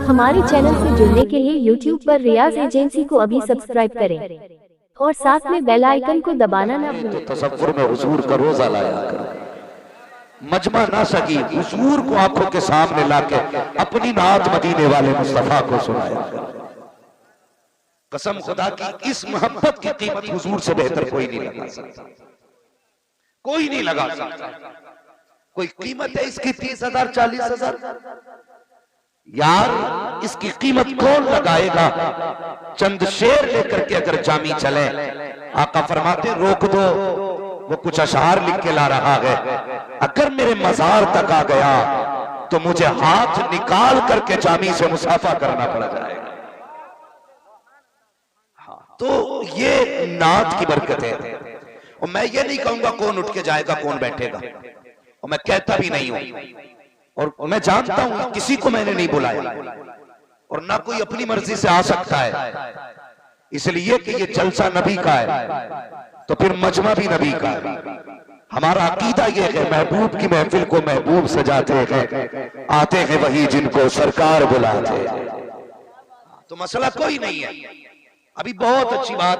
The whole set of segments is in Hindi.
हमारे चैनल से जुड़ने के लिए YouTube पर रियाज एजेंसी को अभी सब्सक्राइब करें और साथ में बेल आइकन को दबाना ना भूलें। तो तसव्वुर में हुजूर का रोजा लाया करो, मजमा ना सकी हुजूर को आंखों के सामने लाके अपनी नात मदीने वाले मुस्तफा को सुनाया करो। कसम खुदा की इस मोहब्बत की कीमत हुजूर से बेहतर कोई नहीं लगा सकता, कोई नहीं लगा सकता। कोई कीमत है इसकी 30,000 40,000? यार इसकी कीमत कौन लगाएगा? चंद शेर लेकर के अगर जामी चले, आका फरमाते रोक दो, वो कुछ अशआर लिख के ला रहा है। अगर मेरे मजार तक आ गया तो मुझे हाथ निकाल करके जामी से मुसाफा करना पड़ जाएगा। तो ये नात की बरकत है। और मैं ये नहीं कहूंगा कौन उठ के जाएगा कौन बैठेगा, और मैं कहता भी नहीं हूं, और मैं जानता हूं किसी को मैंने नहीं बुलाया, और ना कोई अपनी मर्जी से आ सकता है। इसलिए कि ये जलसा नबी का है तो फिर मजमा भी नबी का है। हमारा अकीदा ये है महबूब की महफिल को महबूब सजाते हैं, आते हैं वही जिनको सरकार बुलाते हैं। तो मसला कोई नहीं है। अभी बहुत अच्छी बात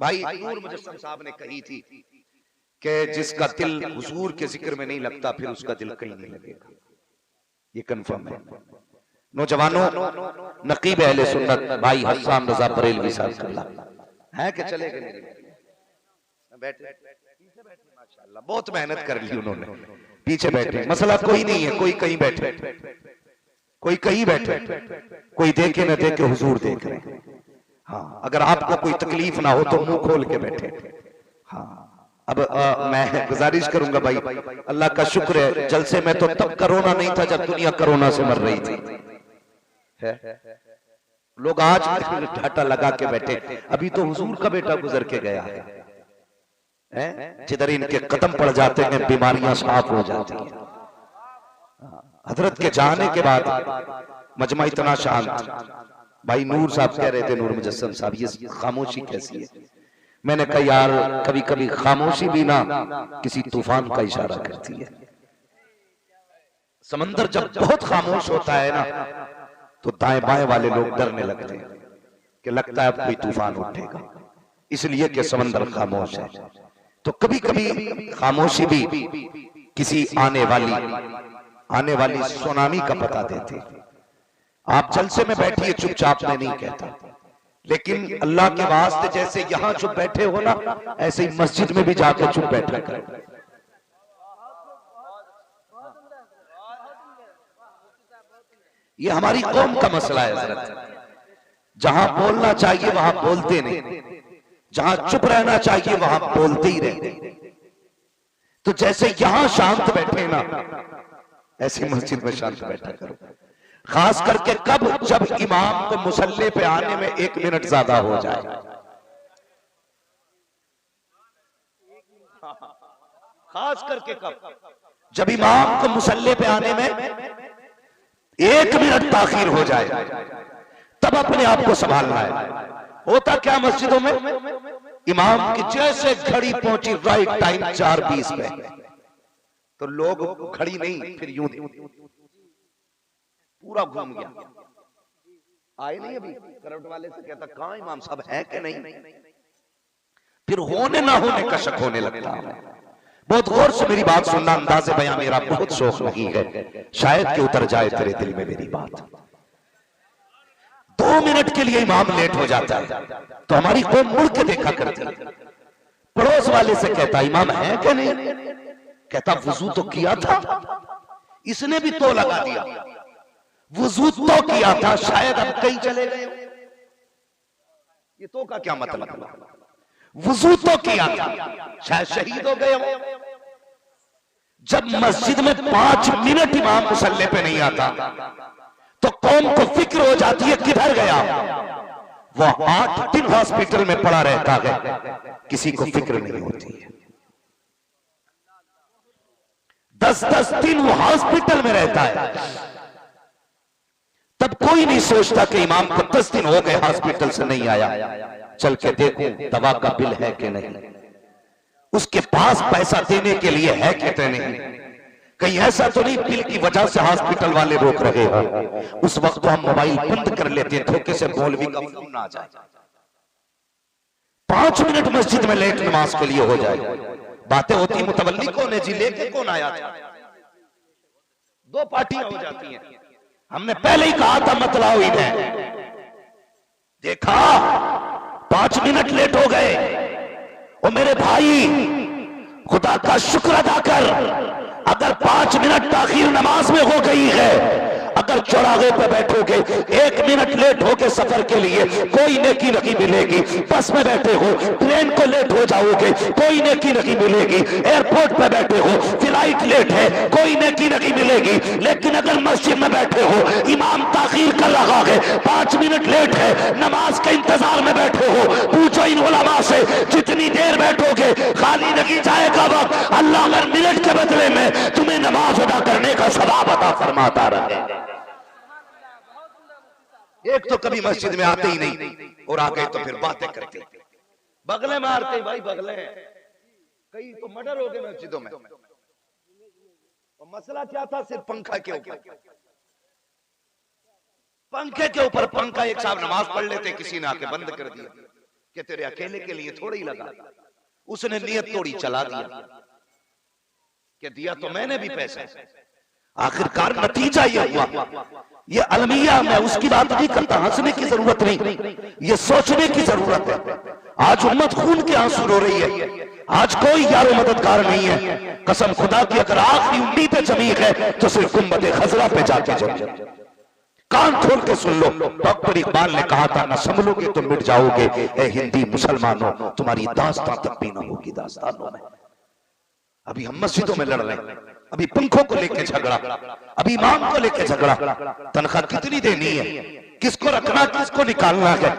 भाई नूर मुजस्सम साहब ने कही थी कि जिसका दिल हुजूर के जिक्र में नहीं लगता फिर उसका दिल कहीं नहीं लगेगा। ये कंफर्म है। नौजवानों, नकीब अहले सुन्नत भाई हस्सान रजा बरेलवी साहब है कि चले गए? बैठे माशाल्लाह, बहुत मेहनत कर ली उन्होंने, पीछे बैठे। मसला कोई नहीं है, कोई कहीं बैठे, कोई कहीं बैठे, कोई देखे न देखे हुजूर देख रहे हैं। हाँ, अगर आपको कोई तकलीफ ना हो तो मुंह खोल के बैठे। हाँ, अब मैं गुजारिश करूंगा भाई, अल्लाह का शुक्र है जलसे में तो तब कोरोना नहीं था जब दुनिया कोरोना से मर रही थी। लोग आज ढाटा लगा के बैठे। अभी तो हुजूर का बेटा गुजर के गया है, जिधर इनके कदम पड़ जाते हैं बीमारियां साफ हो जाती हैं। हजरत के जाने के बाद मजमा इतना शांत। भाई नूर साहब कह रहे थे, नूर मुजस्सम साहब, ये खामोशी कैसी है? मैंने कहा यार कभी कभी खामोशी भी ना किसी तूफान का इशारा करती है। समंदर जब बहुत खामोश होता है ना तो दाएं बाएं वाले लोग डरने लगते हैं कि लगता है अब कोई तूफान उठेगा, इसलिए कि समंदर खामोश है। तो कभी कभी खामोशी भी किसी आने वाली सुनामी का पता देती। आप जलसे में बैठिए चुपचाप, मैं नहीं कहता, लेकिन अल्लाह के वास्ते जैसे यहां चुप बैठे हो ना, ऐसे ही मस्जिद में भी जाकर चुप बैठा करें। ये हमारी कौम का मसला है हज़रत। जहां बोलना चाहिए वहां बोलते नहीं, जहां चुप रहना चाहिए वहां बोलते ही रहते। तो जैसे यहां शांत बैठे ना, ऐसे मस्जिद में शांत बैठा करो। खास करके कब? जब इमाम को मुसल्ले पे आने में 1 मिनट ज्यादा हो जाए। खास करके कब? जब इमाम को मुसल्ले पे आने में 1 मिनट ताखीर हो जाए, तब अपने आप को संभालना है। होता क्या मस्जिदों में, इमाम की जैसे घड़ी पहुंची राइट टाइम 4:20 पे, तो लोग घड़ी नहीं फिर यूं पूरा घूम गया। आए नहीं अभी करवट वाले से कहता कहां इमाम साहब है कि नहीं, फिर होने ना होने का शक होने लगता है। बहुत गौर से मेरी बात सुनना, अंदाज़े बयां मेरा बहुत शौक नहीं है, शायद कि उतर जाए तेरे दिल में मेरी बात। 2 मिनट के लिए इमाम लेट हो जाता है तो हमारी कौम मुड़ के देखा करती है। पड़ोस वाले से कहता इमाम है कि नहीं, कहता वुजू तो किया था। इसने भी तो लगा दिया, वुजू तो किया था, शायद अब कहीं चले गए। ये तो का क्या मतलब? वुजू तो किया था, शायद शहीद हो गए हो। जब मस्जिद में 5 मिनट इमाम मुसल्ले पे नहीं आता तो कौम को फिक्र हो जाती है किधर गया। वो 8 दिन हॉस्पिटल में पड़ा रहता है, किसी को फिक्र नहीं होती है। 10-10 दिन वो हॉस्पिटल में रहता है, तब कोई नहीं सोचता कि इमाम को 10 दिन हो गए हॉस्पिटल से नहीं आया, चल के देखूं दवा का बिल है कि नहीं, उसके पास पैसा देने के लिए है कि नहीं। कहीं ऐसा तो नहीं पिल की वजह से हॉस्पिटल वाले रोक रहे हो, उस वक्त हम मोबाइल बंद कर लेते हैं धोखे से मौलवी का फोन ना आ जाए। 5 मिनट मस्जिद में लेट नमाज के लिए हो जाए, बातें होती मुतवल्ली कौन है जी, लेके कौन आया था, 2 पार्टियां हो जाती हैं। हमने पहले ही कहा था मत लाओ इन्हें, देखा 5 मिनट लेट हो गए। ओ मेरे भाई, खुदा का शुक्र अदा कर, अगर 5 मिनट ताखीर नमाज में हो गई है, अगर चौराहे पे बैठोगे 1 मिनट लेट होके सफर के लिए कोई नेकी नहीं मिलेगी। बस में बैठे हो, ट्रेन को लेट हो जाओगे, कोई नेकी नहीं मिलेगी। एयरपोर्ट पे बैठे हो, फ्लाइट लेट है, कोई नेकी नहीं मिलेगी। लेकिन अगर मस्जिद में बैठे हो, इमाम ताखीर कर रहा है, 5 मिनट लेट है, नमाज के इंतजार में बैठे हो, पूछो इन उलमा से, जितनी देर बैठोगे खाली नहीं जाएगा वक्त। अल्लाह हर मिनट के बदले में तुम्हें नमाज अदा करने का सवाब अता फरमाता रहे। एक तो कभी मस्जिद में आते ही नहीं, और आ गए तो फिर बातें करते, बगले मारते भाई, बगले। कई तो मर्डर हो गए मस्जिदों में। और मसला क्या था, सिर्फ पंखा के ऊपर, पंखे के ऊपर पंखा। एक साहब नमाज पढ़ लेते, किसी ने आके बंद कर दिया कि तेरे अकेले के लिए थोड़ी ही लगा, उसने नियत तोड़ी, चला दिया कि दिया तो मैंने भी पैसे। आखिरकार नतीजा ये हुआ, ये अलमिया, मैं उसकी बात नहीं करता, हंसने की जरूरत नहीं, ये सोचने की जरूरत है। आज उम्मत खून के आंसू रो रही है, आज कोई यारो मददगार नहीं है। कसम खुदा की अगर आखिरी उम्मीद जमी है तो सिर्फ उम्मत खजरा पे जाके जमी। कान खोल के सुन लो, डॉक्टर इकबाल ने कहा था, ना संभलोगे तो मिट जाओगे, ए हिंदी मुसलमानों, तुम्हारी दास्तां तक भी ना होगी दास्तानों में। अभी हम मस्जिदों में लड़ रहे हैं, अभी पंखों को लेके झगड़ा, अभी इमाम को लेके झगड़ा, तनख्वाह कितनी देनी है, किसको रखना किसको निकालना है,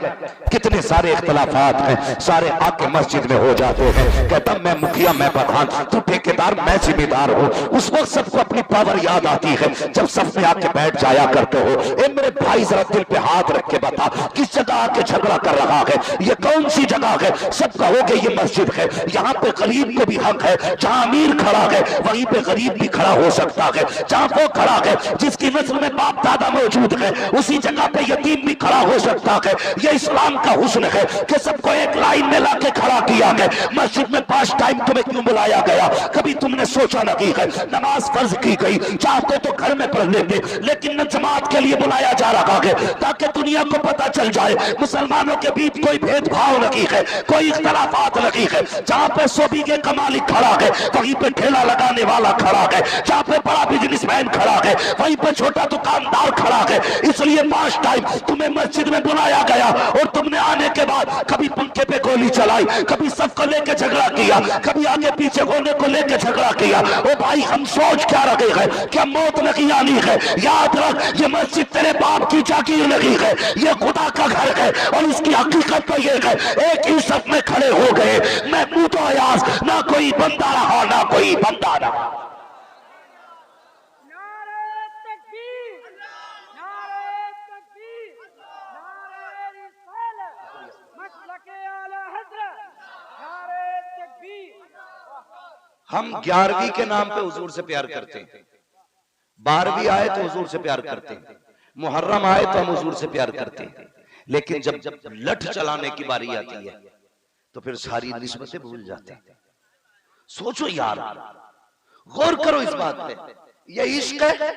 कितने सारे इख्तलाफात हैं। सारे आके मस्जिद में हो जाते हैं, कहता मैं मुखिया, मैं प्रधान, तू ठेकेदार, मैं जिम्मेदार हूं। उस वक्त सबको अपनी पावर याद आती है जब सफ में आके बैठ जाया करते हो। ए मेरे भाई, जरा दिल पे हाथ रख के बता, किस जगह आके झगड़ा कर रहा है, ये कौन सी जगह है? सब कहोगे ये मस्जिद है, यहाँ पे गरीब को भी हक है। जहाँ अमीर खड़ा है वहीं पे गरीब भी खड़ा हो सकता है। जहाँ वो खड़ा है जिसकी नस्ल में बाप दादा मौजूद है, उसी जगह पे यतीम भी खड़ा हो सकता है। ये इस्लाम का हुस्न है कि सबको एक लाइन में लाके खड़ा किया है। मस्जिद में 5 टाइम तुम्हें क्यों बुलाया गया, कभी तुमने सोचा नहीं है? नमाज फर्ज की गई, चाहते तो घर में पढ़ लेते, लेकिन न जमात के लिए बुलाया जा रहा है ताकि दुनिया को पता चल जाए मुसलमानों के बीच कोई भेदभाव नहीं है, कोई इख्तलाफात नहीं है। जहाँ पे सोबीगे कमाली खड़ा है वहीं पे ठेला लगाने वाला खड़ा है, जहाँ पे बड़ा बिजनेसमैन खड़ा है वहीं पे छोटा दुकानदार खड़ा है। इसलिए 5 टाइम तुम्हें मस्जिद में बुलाया गया और तुमने आने के बाद कभी पंखे पे गोली चलाई, कभी सबको लेके झगड़ा किया, कभी आगे पीछे होने को लेके झगड़ा किया। ओ भाई, हम सोच क्या रहे हैं, क्या मौत नहीं आनी है? याद रख, ये मस्जिद तेरे बाप की जागीर नहीं है, ये खुदा का घर है। और इसकी हकीकत तो ये है, एक ही सफ में खड़े हो गए, मैं मुंह तो अयाज, ना कोई बंदा रहा ना कोई बंदा रहा। हम 11वीं के नाम पे हुजूर से प्यार करते हैं, 12वीं आए तो हुजूर से प्यार करते हैं, मुहर्रम आए तो हम हुजूर से प्यार करते हैं। लेकिन जब लठ चलाने की बारी आती है तो फिर सारी निस्बतें भूल जाते हैं। सोचो यार, गौर करो इस बात पे, ये इश्क है।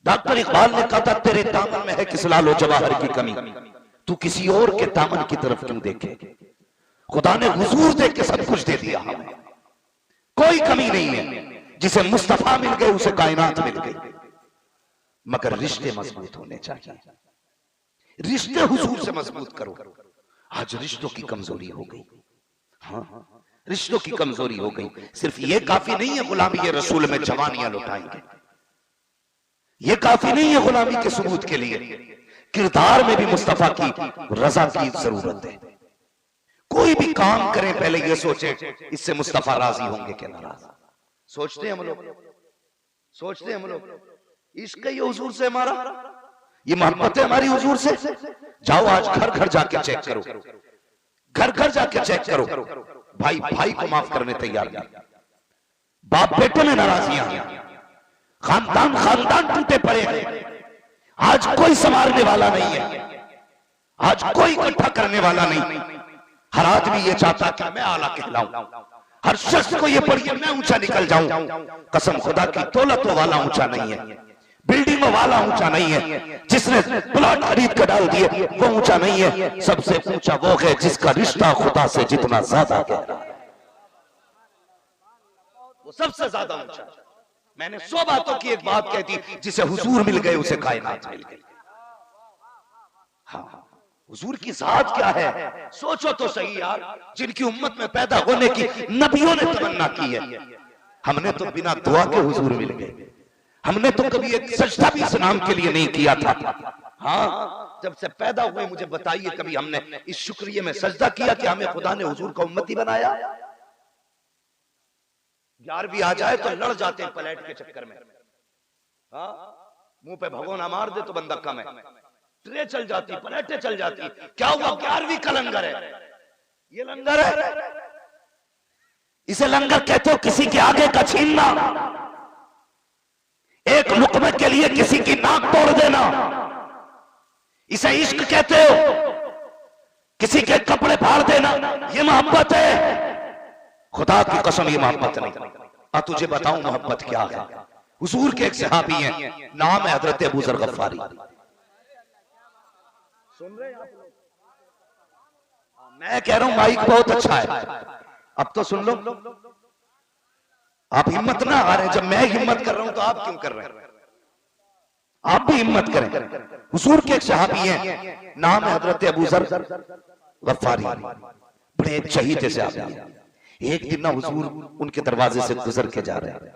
डॉक्टर इकबाल ने कहा था, तेरे दामन में है किस लालो जवाहर की कमी, तू किसी और के दामन की तरफ क्यों देखे? खुदा ने हुजूर देख के सब कुछ दे दिया हमें, कोई कमी नहीं है। जिसे मुस्तफा मिल गए उसे कायनात मिल गई। मगर रिश्ते मजबूत होने चाहिए, रिश्ते हुजूर से मजबूत करो। आज रिश्तों की कमजोरी हो गई, हाँ रिश्तों की कमजोरी हो गई। सिर्फ ये काफी नहीं है गुलामी रसूल में जवानियां लुटाएंगे, ये काफी नहीं है गुलामी के सबूत के लिए, किरदार में भी मुस्तफा की रजा की जरूरत है। कोई भी काम करें पहले ये सोचे इससे मुस्तफा राजी होंगे कि नाराज। सोचते हैं हम लोग, सोचते हैं हम लोग, इश्क ये हुजूर से हमारा, ये मोहब्बत है हमारी हुजूर से। जाओ आज घर घर जाके चेक करो, घर घर जाके चेक करो, भाई भाई को माफ करने तैयार नहीं, बाप बेटे में नाराजियां, खानदान खानदान टूटे पड़े हैं। आज कोई संभालने वाला नहीं है, आज कोई इकट्ठा करने वाला नहीं। हर आदमी ये चाहता कि मैं आला कहलाऊं, हर शख्स को ये पढ़िए मैं ऊंचा निकल जाऊं। कसम खुदा की, दौलतों वाला ऊंचा नहीं है, बिल्डिंगों वाला ऊंचा नहीं है, जिसने प्लॉट खरीद कर डाल दिए वो ऊंचा नहीं है। सबसे ऊंचा वो है जिसका रिश्ता खुदा से जितना ज्यादा गहरा है, वो सबसे ज्यादा ऊंचा। मैंने 100 बातों की एक बात कह दी, जिसे हुजूर मिल गए उसे कायनात मिल गई। हाँ, हुजूर की जात क्या है, सोचो तो सही यार। जिनकी उम्मत में पैदा होने की नबियों ने तमन्ना की है, हमने तो बिना दुआ के हुजूर मिल गए। हमने तो कभी एक सजदा भी इस नाम के लिए नहीं किया था। हाँ, जब से पैदा हुए मुझे बताइए कभी हमने इस शुक्रिया में सजदा किया कि हमें खुदा ने हुजूर का उम्मती बनाया। 11वीं आ जाए तो लड़ जाते हैं पलैट के चक्कर में। हाँ, मुंह पे भगोना मार दे तो बंदा कम है, ट्रे चल जाती, पलैटे चल जाती। क्या हुआ, 11वीं का लंगर है, ये लंगर है, इसे लंगर कहते हो किसी के आगे का छीनना, एक लुकमे के लिए किसी की नाक तोड़ देना, इसे इश्क कहते हो, किसी के कपड़े फाड़ देना, ये मोहब्बत है। खुदा की कसम ये मोहब्बत नहीं। तुझे बताऊं मोहब्बत क्या है। हुजूर के एक सहाबी हैं, नाम है हजरत अबू जर गफ्फारी। सुन रहे हैं आप लोग? मैं कह रहा हूं माइक बहुत अच्छा है, अब तो सुन लो। आप हिम्मत ना आ रहे, जब मैं हिम्मत कर रहा हूं तो आप क्यों कर रहे हैं? आप भी हिम्मत करें। हुजूर के एक सहाबी हैं, नाम है हजरत अबू जर गफ्फारी, बड़े चहीते से आप। एक दिन ना हुजूर उनके दरवाजे से गुजर के जा रहे हैं,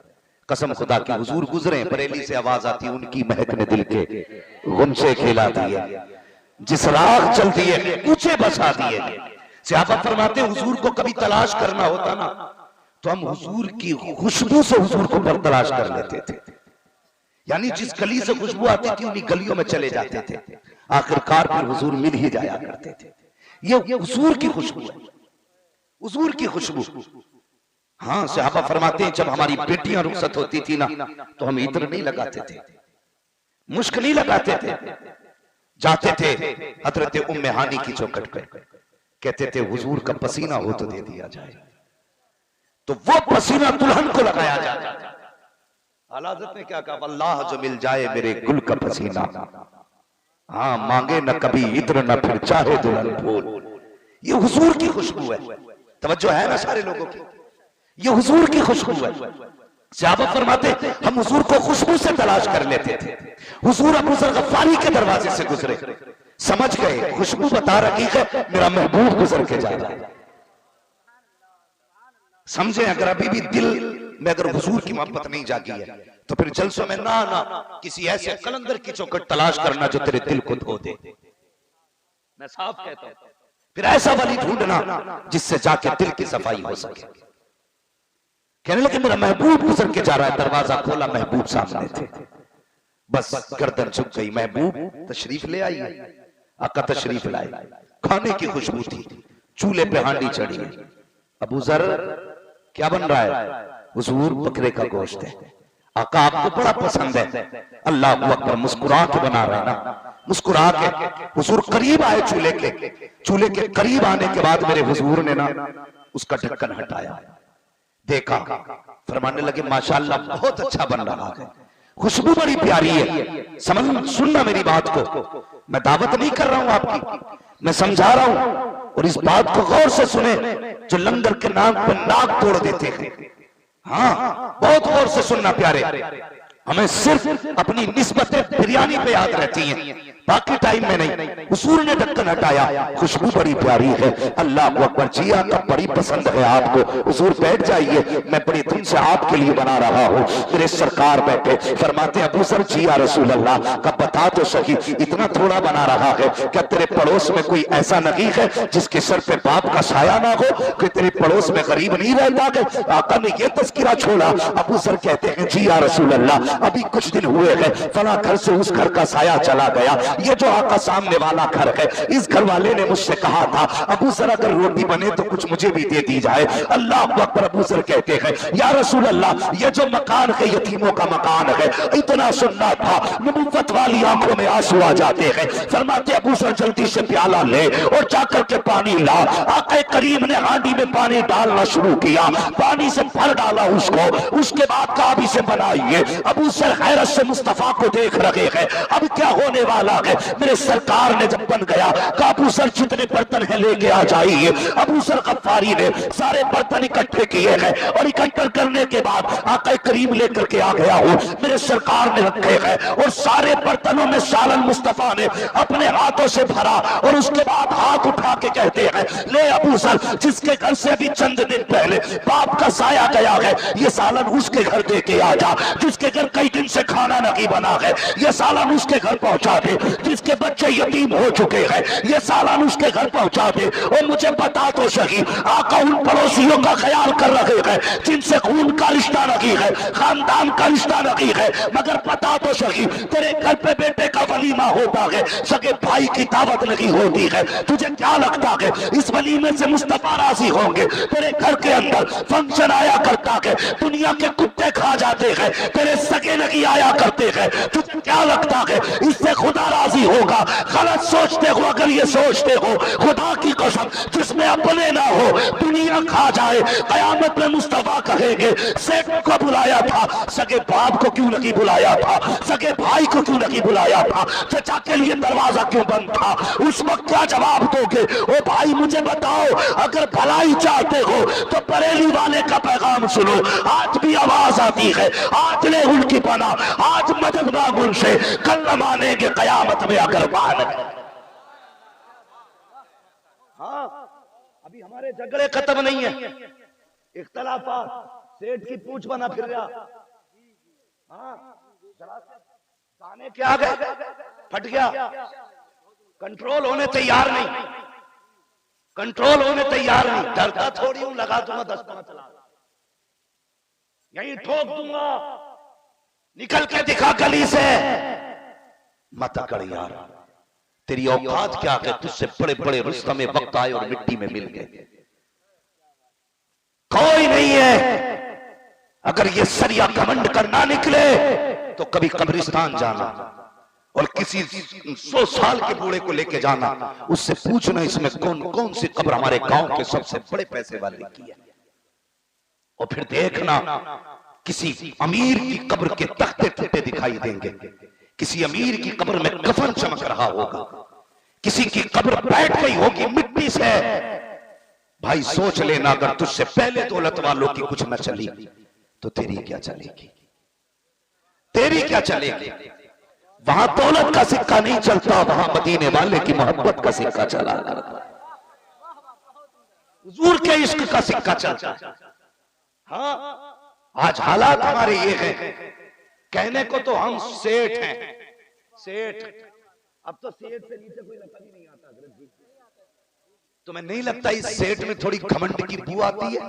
कसम खुदा की हुजूर गुजरे, बरेली से आवाज आती, उनकी महक ने दिल के गुमसे खेला दिए, जिस राह चलती है ऊंचे बसा दिए। सहाबा फरमाते हुजूर को कभी तलाश करना होता ना तो हम हुजूर की खुशबू से हुजूर को पर तलाश कर लेते थे। यानी जिस गली से खुशबू आती थी उन्हीं गलियों में चले जाते थे, आखिरकार फिर हुजूर मिल ही जाया करते थे। ये हुजूर की खुशबू है, हुजूर की खुशबू। हाँ, सहाबा फरमाते हैं जब हमारी बेटियां रुखसत होती थी ना तो हम इत्र नहीं लगाते थे, मुश्क नहीं लगाते थे, जाते थे हजरत उम्मे हानी की चौखट पे, कहते थे हुजूर का पसीना हो तो दे दिया जाए, तो वो पसीना दुल्हन को लगाया जाए। आला हज़रत ने क्या कहा, अल्लाह जो मिल जाए मेरे गुल का पसीना, हाँ मांगे न कभी इत्र न फिर चाहे दुल्हन फूल। ये हुजूर की खुशबू है, तवज्जो है ना सारे लोगों की, ये हुजूर की खुशबू है। सहाबा फरमाते हम हुजूर को खुशबू से तलाश कर लेते थे। हुजूर अबू जर गफ्फारी के दरवाजे से गुजरे, समझ गए खुशबू बता रही है मेरा महबूब गुजर के जा रहा है। समझे, अगर अभी भी दिल में अगर हुजूर की मोहब्बत नहीं जागी है तो फिर जलसों में ना किसी ऐसे कलंदर की चौखट तलाश करना जो तेरे दिल को धो दे। मैं साफ कहता हूं, फिर ऐसा वली ढूंढना जिससे जाके दिल की सफाई हो सके। कहने लगे मेरा महबूब गुजर के जा रहा है, दरवाजा खोला, महबूब सामने थे, बस गर्दन झुक गई। महबूब तशरीफ ले आई, आका तशरीफ लाए, खाने की खुशबू थी, चूल्हे पे हांडी चढ़ी। अबू जर क्या बन रहा है? हुजूर बकरे का गोश्त है, आका आपको बड़ा पसंद है। अल्लाह अकबर, मुस्कुरा के बना रहा है ना, मुस्कुरा के। हुजूर करीब आए चूल्हे के करीब आने के बाद मेरे हुजूर ने ना उसका ढक्कन हटाया, देखा, फरमाने लगे माशाअल्लाह बहुत अच्छा बन रहा है, खुशबू बड़ी प्यारी है। समझ, सुनना मेरी बात को, मैं दावत नहीं कर रहा हूं आपकी, मैं समझा रहा हूं, और इस बात को गौर से सुने जो लंगर के नाम पर नाक तोड़ देते हैं। हाँ, बहुत गौर से सुनना प्यारे, हमें सिर्फ अपनी निस्बतें बिरयानी पे याद रहती हैं, बाकी टाइम में नहीं। हुजूर ने ढक्कन हटाया, खुशबू बड़ी प्यारी है, अल्लाह अकबर, जिया का बड़ी पसंद है आपको। हुजूर बैठ जाइए, मैं बड़ी धुन से आपके लिए बना रहा हूँ। मेरे सरकार बैठे, फरमाते अबू जर जिया रसूल अल्लाह का बता तो सही, इतना थोड़ा बना रहा है, क्या तेरे पड़ोस में कोई ऐसा नबी है जिसके सर पे बाप का साया ना हो? कि तेरे पड़ोस में गरीब नहीं रहता है? आका ने ये तस्किरा छोड़ा। अबू जर कहते हैं जिया रसूल अल्लाह, अभी कुछ दिन हुए हैं, फला घर से उस घर का साया चला गया। ये जो आका सामने वाला घर है, इस घर वाले ने मुझसे कहा था अबू जर अगर रोटी बने तो कुछ मुझे भी दे दी जाए। अल्लाह अकबर। अबू जर कहते हैं या रसूल अल्लाह, ये जो मकान है यतीमों का मकान है। इतना सुनना था, नबुव्वत वाली आंखों में आंसू आ जाते हैं। फरमाते अबू जर जल्दी से प्याला ले और जाकर के पानी ला। आका करीम ने हांडी में पानी डालना शुरू किया, पानी से भर डाला उसको। उसके बाद काबी से बनाइए। अबू सर हैरत से मुस्तफा को देख रहे हैं, अब क्या होने वाला है। मेरे सरकार ने जब बन गया, अबू सर जितने बर्तन है लेके आ जाइए। अबू सर गफ्फारी ने सारे बर्तन इकट्ठे किए हैं और इकट्ठा करने के बाद आका करीम लेकर के आ गया हूं। मेरे सरकार ने रखे हैं और सारे बर्तनों में सालन मुस्तफा ने अपने हाथों से भरा और उसके बाद हाथ उठा के कहते हैं ले अबू सर, जिसके घर से अभी चंद दिन पहले बाप का साया गया है, ये सालन उसके घर दे के आ जा। जिसके घर कई दिन से खाना नहीं बना है, ये सालन उसके घर पहुंचा दे। जिसके बच्चे यतीम हो चुके हैं, ये सालन उसके घर पहुंचा दे। और मुझे बता तो सही, आका उन पड़ोसियों का ख्याल कर रहे हैं जिनसे खून का रिश्ता नहीं है, खानदान का रिश्ता नहीं है, मगर बता तो सही तेरे घर पे बेटे का वलीमा होता है, सगे भाई की दावत नहीं होती है। तुझे क्या लगता है इस वलीमे से मुस्तफा राजी होंगे? तेरे घर के अंदर फंक्शन आया करता है, दुनिया के कुत्ते खा जाते हैं, तेरे सगे नहीं आया करते हैं। तुझे क्या लगता है इससे खुदा राजी होगा? गलत सोचते हो अगर ये सोचते हो। खुदा की कसम, जिसमें अपने ना हो दुनिया खा जाए, कयामत में मुस्तफा कहेंगे सेठ को बुलाया था, सगे बाप को क्यों नहीं बुलाया था, सगे भाई को क्यों नहीं बुलाया था, चचा के लिए दरवाजा क्यों बंद था? उस वक्त क्या जवाब दोगे? ओ भाई मुझे बताओ, अगर भलाई चाहते हो तो बरेली वाले का पैगाम सुनो। आज भी आवाज आती है, आज ले उनकी पना, आज मदद मांग उनसे, कल न मानेंगे कयामत में अगर मान। हाँ, अभी हमारे झगड़े खत्म नहीं है, इख्तलाफात, सेठ की पूछ बना फिर रहा। हाँ, गाने के आगे फट गया, कंट्रोल होने तैयार नहीं, कंट्रोल होने तैयार नहीं। डरता थोड़ी हूं, लगा दूंगा 10-15 चला, यहीं ठोक दूंगा, निकल के दिखा गली से। मत अकड़ यार, तेरी औकात क्या है? तुझसे बड़े बड़े रुस्तमे वक्त आए और मिट्टी में मिल गए। कोई नहीं है। अगर ये सरिया घमंड करना निकले तो कभी कब्रिस्तान जाना और किसी 100 साल के बूढ़े को लेके जाना, उससे पूछना इसमें कौन कौन सी कब्र हमारे गांव के सबसे बड़े पैसे वाले की है। और फिर देखना किसी अमीर की कब्र के तख्ते टूटे दिखाई देंगे, किसी अमीर की कब्र में कफन चमक रहा होगा, किसी की कब्र बैठ गई होगी मिट्टी से। भाई सोच लेना, अगर तुझसे पहले दौलत वालों की कुछ न चली तो तेरी क्या चलेगी? तेरी क्या चलेगी? वहां दौलत का सिक्का नहीं चलता, वहां मदीने वाले की मोहब्बत का सिक्का चला करता, हुजूर के इश्क का सिक्का चलता। हाँ, आज हालात हमारे ये हैं, कहने को तो हम सेठ हैं, सेठ, अब तो सेठ से नीचे कोई लकब ही नहीं आता। तुम्हें नहीं लगता इस सेठ में थोड़ी घमंड की बू आती है?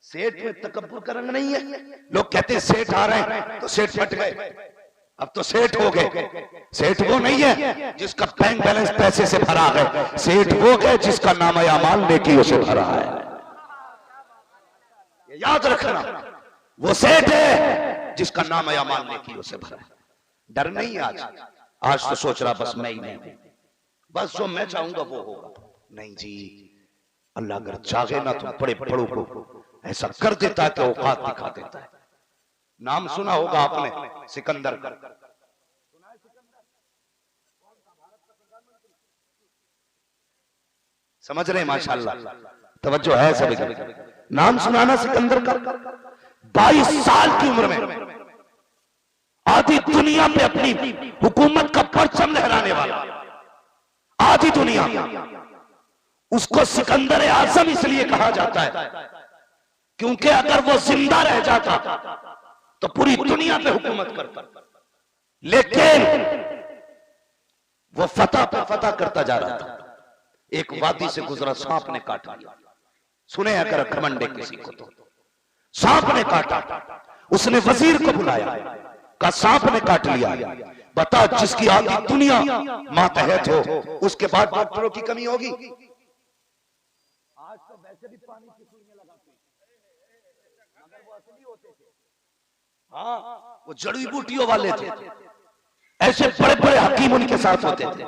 सेठ में तकब्बुर का रंग नहीं है। लोग कहते हैं सेठ आ रहे हैं तो सेठ फट गए, अब तो सेठ हो गए। सेठ वो नहीं है जिसका बैंक बैलेंस पैसे से भरा है, सेठ वो है जिसका नाम अमाल नेकियों से भरा है। याद रखना, वो सेठ है जिसका नाम अमाल नेकियों से भरा है। डर नहीं आज, आज तो सोच रहा बस मैं ही नहीं, बस जो मैं चाहूंगा वो होगा। नहीं जी, अल्लाह अगर चाहे ना तो बड़े बड़ों को ऐसा कर देता है कि औकात दिखा देता है। नाम सुना होगा आपने सिकंदर का, समझ रहे माशाल्लाह, तवज्जो है सभी। नाम सुनाना सिकंदर का। 22 साल की उम्र में आधी दुनिया पे अपनी हुकूमत का परचम लहराने वाला, आधी दुनिया, उसको सिकंदर आजम इसलिए कहा जाता है क्योंकि अगर वो जिंदा रह जाता तो पूरी दुनिया पे हुकूमत करता, लेकिन वो फतह पे फतह करता जा रहा था। एक वादी से गुजरा, सांप ने काट लिया। सुने अगर घमंडे किसी को तो सांप ने काटा, उसने वजीर को बुलाया, का सांप ने काट लिया। बता, जिसकी आधी दुनिया मातहत हो, उसके बाद डॉक्टरों की कमी होगी? आज तो वैसे भी पानी की सुई में लगाते हैं, मगर वो असली होते थे। हाँ, वो जड़ी बूटियों वाले थे। ऐसे बड़े बड़े हकीम उनके साथ होते थे,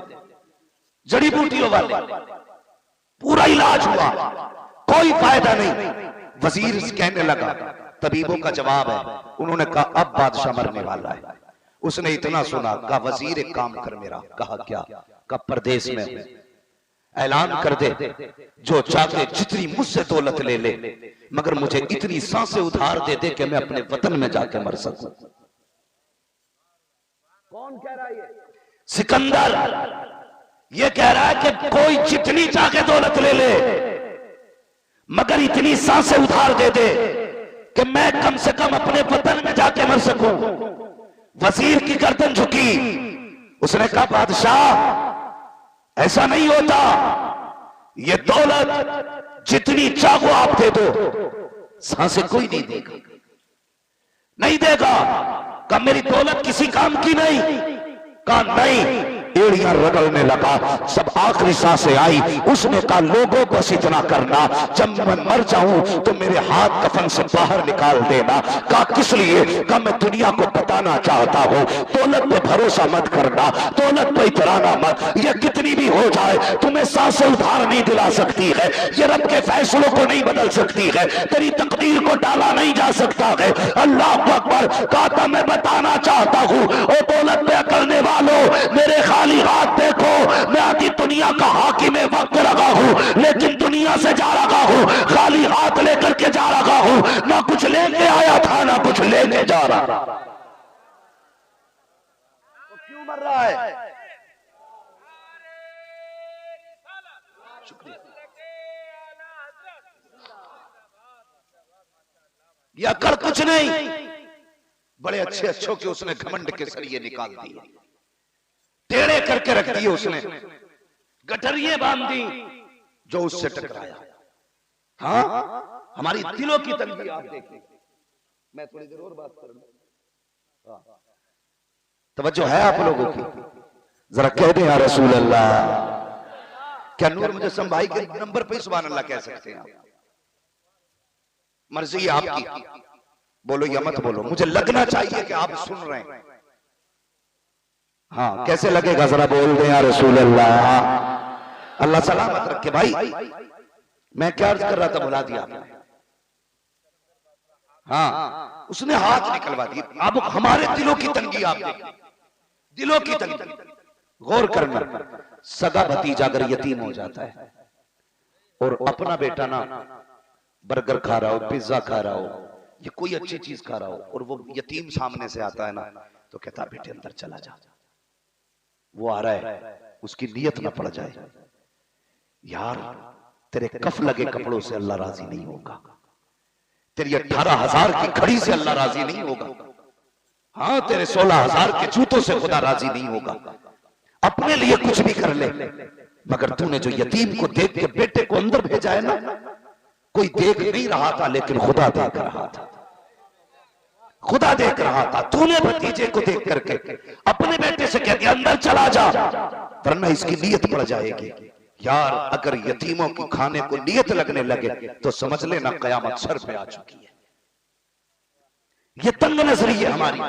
जड़ी बूटियों वाले। पूरा इलाज हुआ, कोई फायदा नहीं। वजीर कहने लगा, तबीबों का जवाब है। उन्होंने कहा अब बादशाह मरने वाला है। उसने इतना सुना, कहा वजीर एक काम कर मेरा। कहा क्या? कहा परदेश में हूं, ऐलान कर दे जो चाहते जितनी मुझसे दौलत ले ले, मगर मुझे इतनी सांसें उधार दे दे कि मैं अपने वतन में जाके मर सकूं। कौन कह रहा है? सिकंदर ये कह रहा है कि कोई जितनी चाहे दौलत ले ले, मगर इतनी सांसें उधार दे दे कि मैं कम से कम अपने वतन में जाके मर सकूं। वजीर की गर्दन झुकी। उसने कहा बादशाह ऐसा नहीं होता, ये दौलत जितनी चाहो आप दे दो, सांसें कोई नहीं देगा, नहीं देगा। कहा मेरी दौलत किसी काम की नहीं? कहा नहीं। एड़ियां रगड़ने लगा, सब आखिरी सांसें आई। उसने कहा लोगों बस इतना करना, जब मैं मर जाऊं तो मेरे हाथ कफन से बाहर निकाल देना। कहा किस लिए? कहा मैं दुनिया को बताना चाहता हूं, दौलत पे भरोसा मत करना, दौलत पे इतराना मत। ये कितनी भी हो जाए तुम्हें सांसें उधार नहीं दिला सकती है, ये रब के फैसलों को नहीं बदल सकती है, तेरी तकदीर को डाला नहीं जा सकता है। अल्लाह अकबर। कहा था मैं बताना चाहता हूं ओ दौलत पे अकड़ने वालों, मेरे खाली हाथ देखो, मैं आधी दुनिया का हाकिम वक्त रहा हूं, लेकिन दुनिया से जा रहा हूं, खाली हाथ लेकर के जा रहा हूं। ना कुछ लेके आया था, ना कुछ लेके जा रहा। तो क्यों मर रहा है? शुक्रिया। ये अकड़ कुछ नहीं, बड़े अच्छे अच्छों के उसने घमंड के सरिये निकाल दिए, टेढ़े करके रख दिए उसने, गठरिये बांध दी जो उससे टकराया। हाँ, हमारी दिलों की तंगी आप देखें। मैं थोड़ी देर और बात करूंगा, तवज्जो है आप लोगों की? जरा कह दें या रसूल अल्लाह। क्या नूर मुजस्सम भाई के नंबर पे सुभान अल्लाह कह सकते हैं आप? मर्जी आपकी, बोलो या मत बोलो, मुझे लगना चाहिए कि आप सुन रहे हैं। हाँ, कैसे लगेगा जरा बोल दें या रसूल अल्लाह। अल्लाह सलामत रखे। भाई मैं क्या अर्ज कर रहा था, बुला दिया आपने। हाँ, उसने हाथ निकलवा दिए। अब हमारे दिलों की तंगी आप देखें, दिलों की तंगी। गौर करना, सगा भतीजा अगर यतीम हो जाता है और अपना बेटा ना बर्गर खा रहा हो, पिज्जा खा रहा हो, ये कोई अच्छी चीज खा रहा हो, और वो यतीम सामने से आता है ना, तो कहता बेटे अंदर चला जा, वो आ रहा है, उसकी नियत ना पड़ जाए। यार तेरे कफ लगे कपड़ों से अल्लाह राजी नहीं होगा, तेरी 18,000 की घड़ी से अल्लाह राजी नहीं होगा, हाँ तेरे 16,000 के जूतों से खुदा राजी नहीं होगा। अपने लिए कुछ भी कर ले, मगर तूने जो यतीम को देख के बेटे को अंदर भेजा है ना, कोई देख नहीं रहा था लेकिन खुदा देख रहा था, खुदा देख रहा था। तूने भतीजे को देख करके अपने बेटे से कह दिया अंदर चला जा, वरना इसकी नीयत पड़ जाएगी। यार अगर यतीमों की खाने को नीयत लगने लगे तो समझ लेना कयामत सर पे आ चुकी है। ये तंग नजरी है हमारी,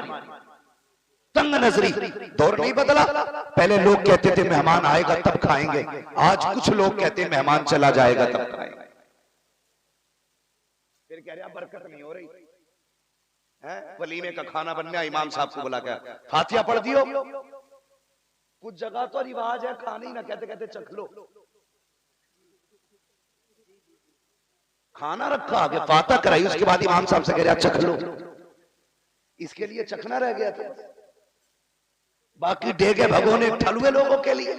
तंग नजरी। दौर नहीं बदला, पहले लोग कहते थे मेहमान आएगा तब खाएंगे, आज कुछ लोग कहते हैं मेहमान चला जाएगा तब खाएंगे। फिर कह रहे बरकत नहीं हो रही है, वलीमे का खाना बनने, इमाम साहब को बुला के फातिहा पढ़ दियो। कुछ जगह तो रिवाज है खाने ही ना कहते कहते चख लो, खाना रखा आगे फातिहा कराई, उसके बाद इमाम साहब से कह रहा चख लो, इसके लिए चखना रह गया था, बाकी डेगे भगोने ठलुए लोगों के लिए।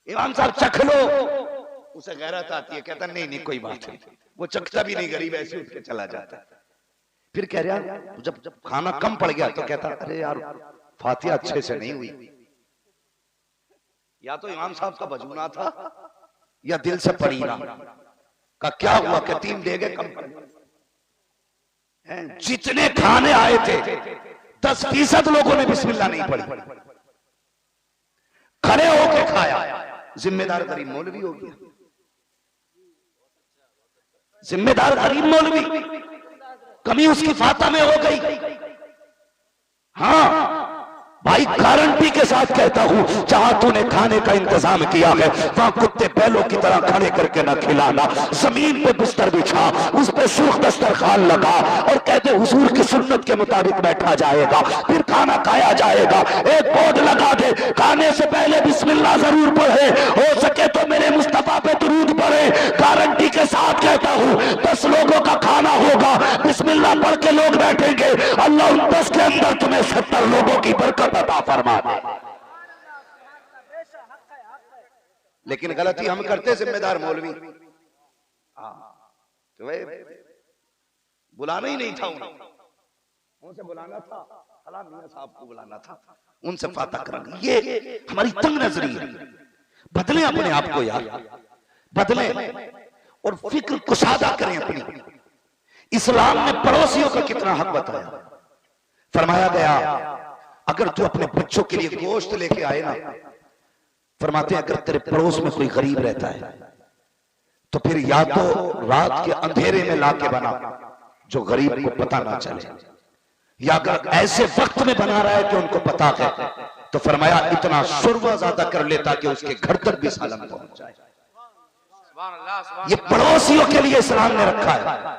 इमाम साहब चख लो, उसे गैरत आती है, कहता नहीं नहीं कोई बात नहीं, वो चखता भी नहीं, गरीब ऐसे उठ के चला जाता। फिर कह रहा जब खाना कम पड़ गया तो कहता अरे यार फातिहा अच्छे से नहीं हुई, या तो इमाम साहब का बजूना था या दिल से पड़ी ना। का क्या हुआ कि 3 डेगे कम पड़ गए जितने खाने आए थे 10% लोगों ने बिस्मिल्लाह नहीं पढ़ी, खड़े होके खाया। जिम्मेदार गरीब मौलवी हो गया, जिम्मेदार गरीब मौलवी, कमी उसकी फाता में हो गई। हाँ भाई, गारंटी के साथ कहता हूं, जहां तूने खाने का इंतजाम किया है वहां कुत्ते बैलों की तरह खड़े करके न खिलाना। जमीन पे बिस्तर बिछा, उस पे सुर्ख दस्तरखान लगा और कहते हुजूर की सुन्नत के मुताबिक बैठा जाएगा, फिर खाना खाया जाएगा। एक बोर्ड लगा दे, खाने से पहले बिस्मिल्लाह जरूर पढ़े, हो सके तो मेरे मुस्तफा पे दुरूद पढ़े। गारंटी के साथ कहता हूं, 10 लोगों का खाना होगा, बिस्मिल्लाह पढ़ के लोग बैठेंगे, अल्लाह उन 10 के अंदर तुम्हें 70 लोगों की बरकत अता फरमा दे। लेकिन गलती हम करते जिम्मेदार मौलवी, तो भाई बुलाना ही नहीं था, उनसे बुलाना था, अला मियां साहब को बुलाना था, उनसे फाता कराना। ये हमारी तंग नजरी है। बदलें अपने आप को यार, बदलें और फिक्र कुशादा करें अपनी। इस्लाम ने पड़ोसियों का कितना हक बताया। फरमाया गया अगर तू अपने बच्चों के लिए गोश्त लेके आए ना, फरमाते अगर तेरे पड़ोस में कोई गरीब रहता है तो फिर या तो रात के अंधेरे में लाके बना जो गरीब को पता ना चले, या अगर ऐसे वक्त में बना रहा है कि उनको पता है तो फरमाया इतना शुर्वा ज्यादा कर लेता कि उसके घर तक भी सालन पहुंच जाए। ये पड़ोसियों के लिए इस्लाम ने रखा है।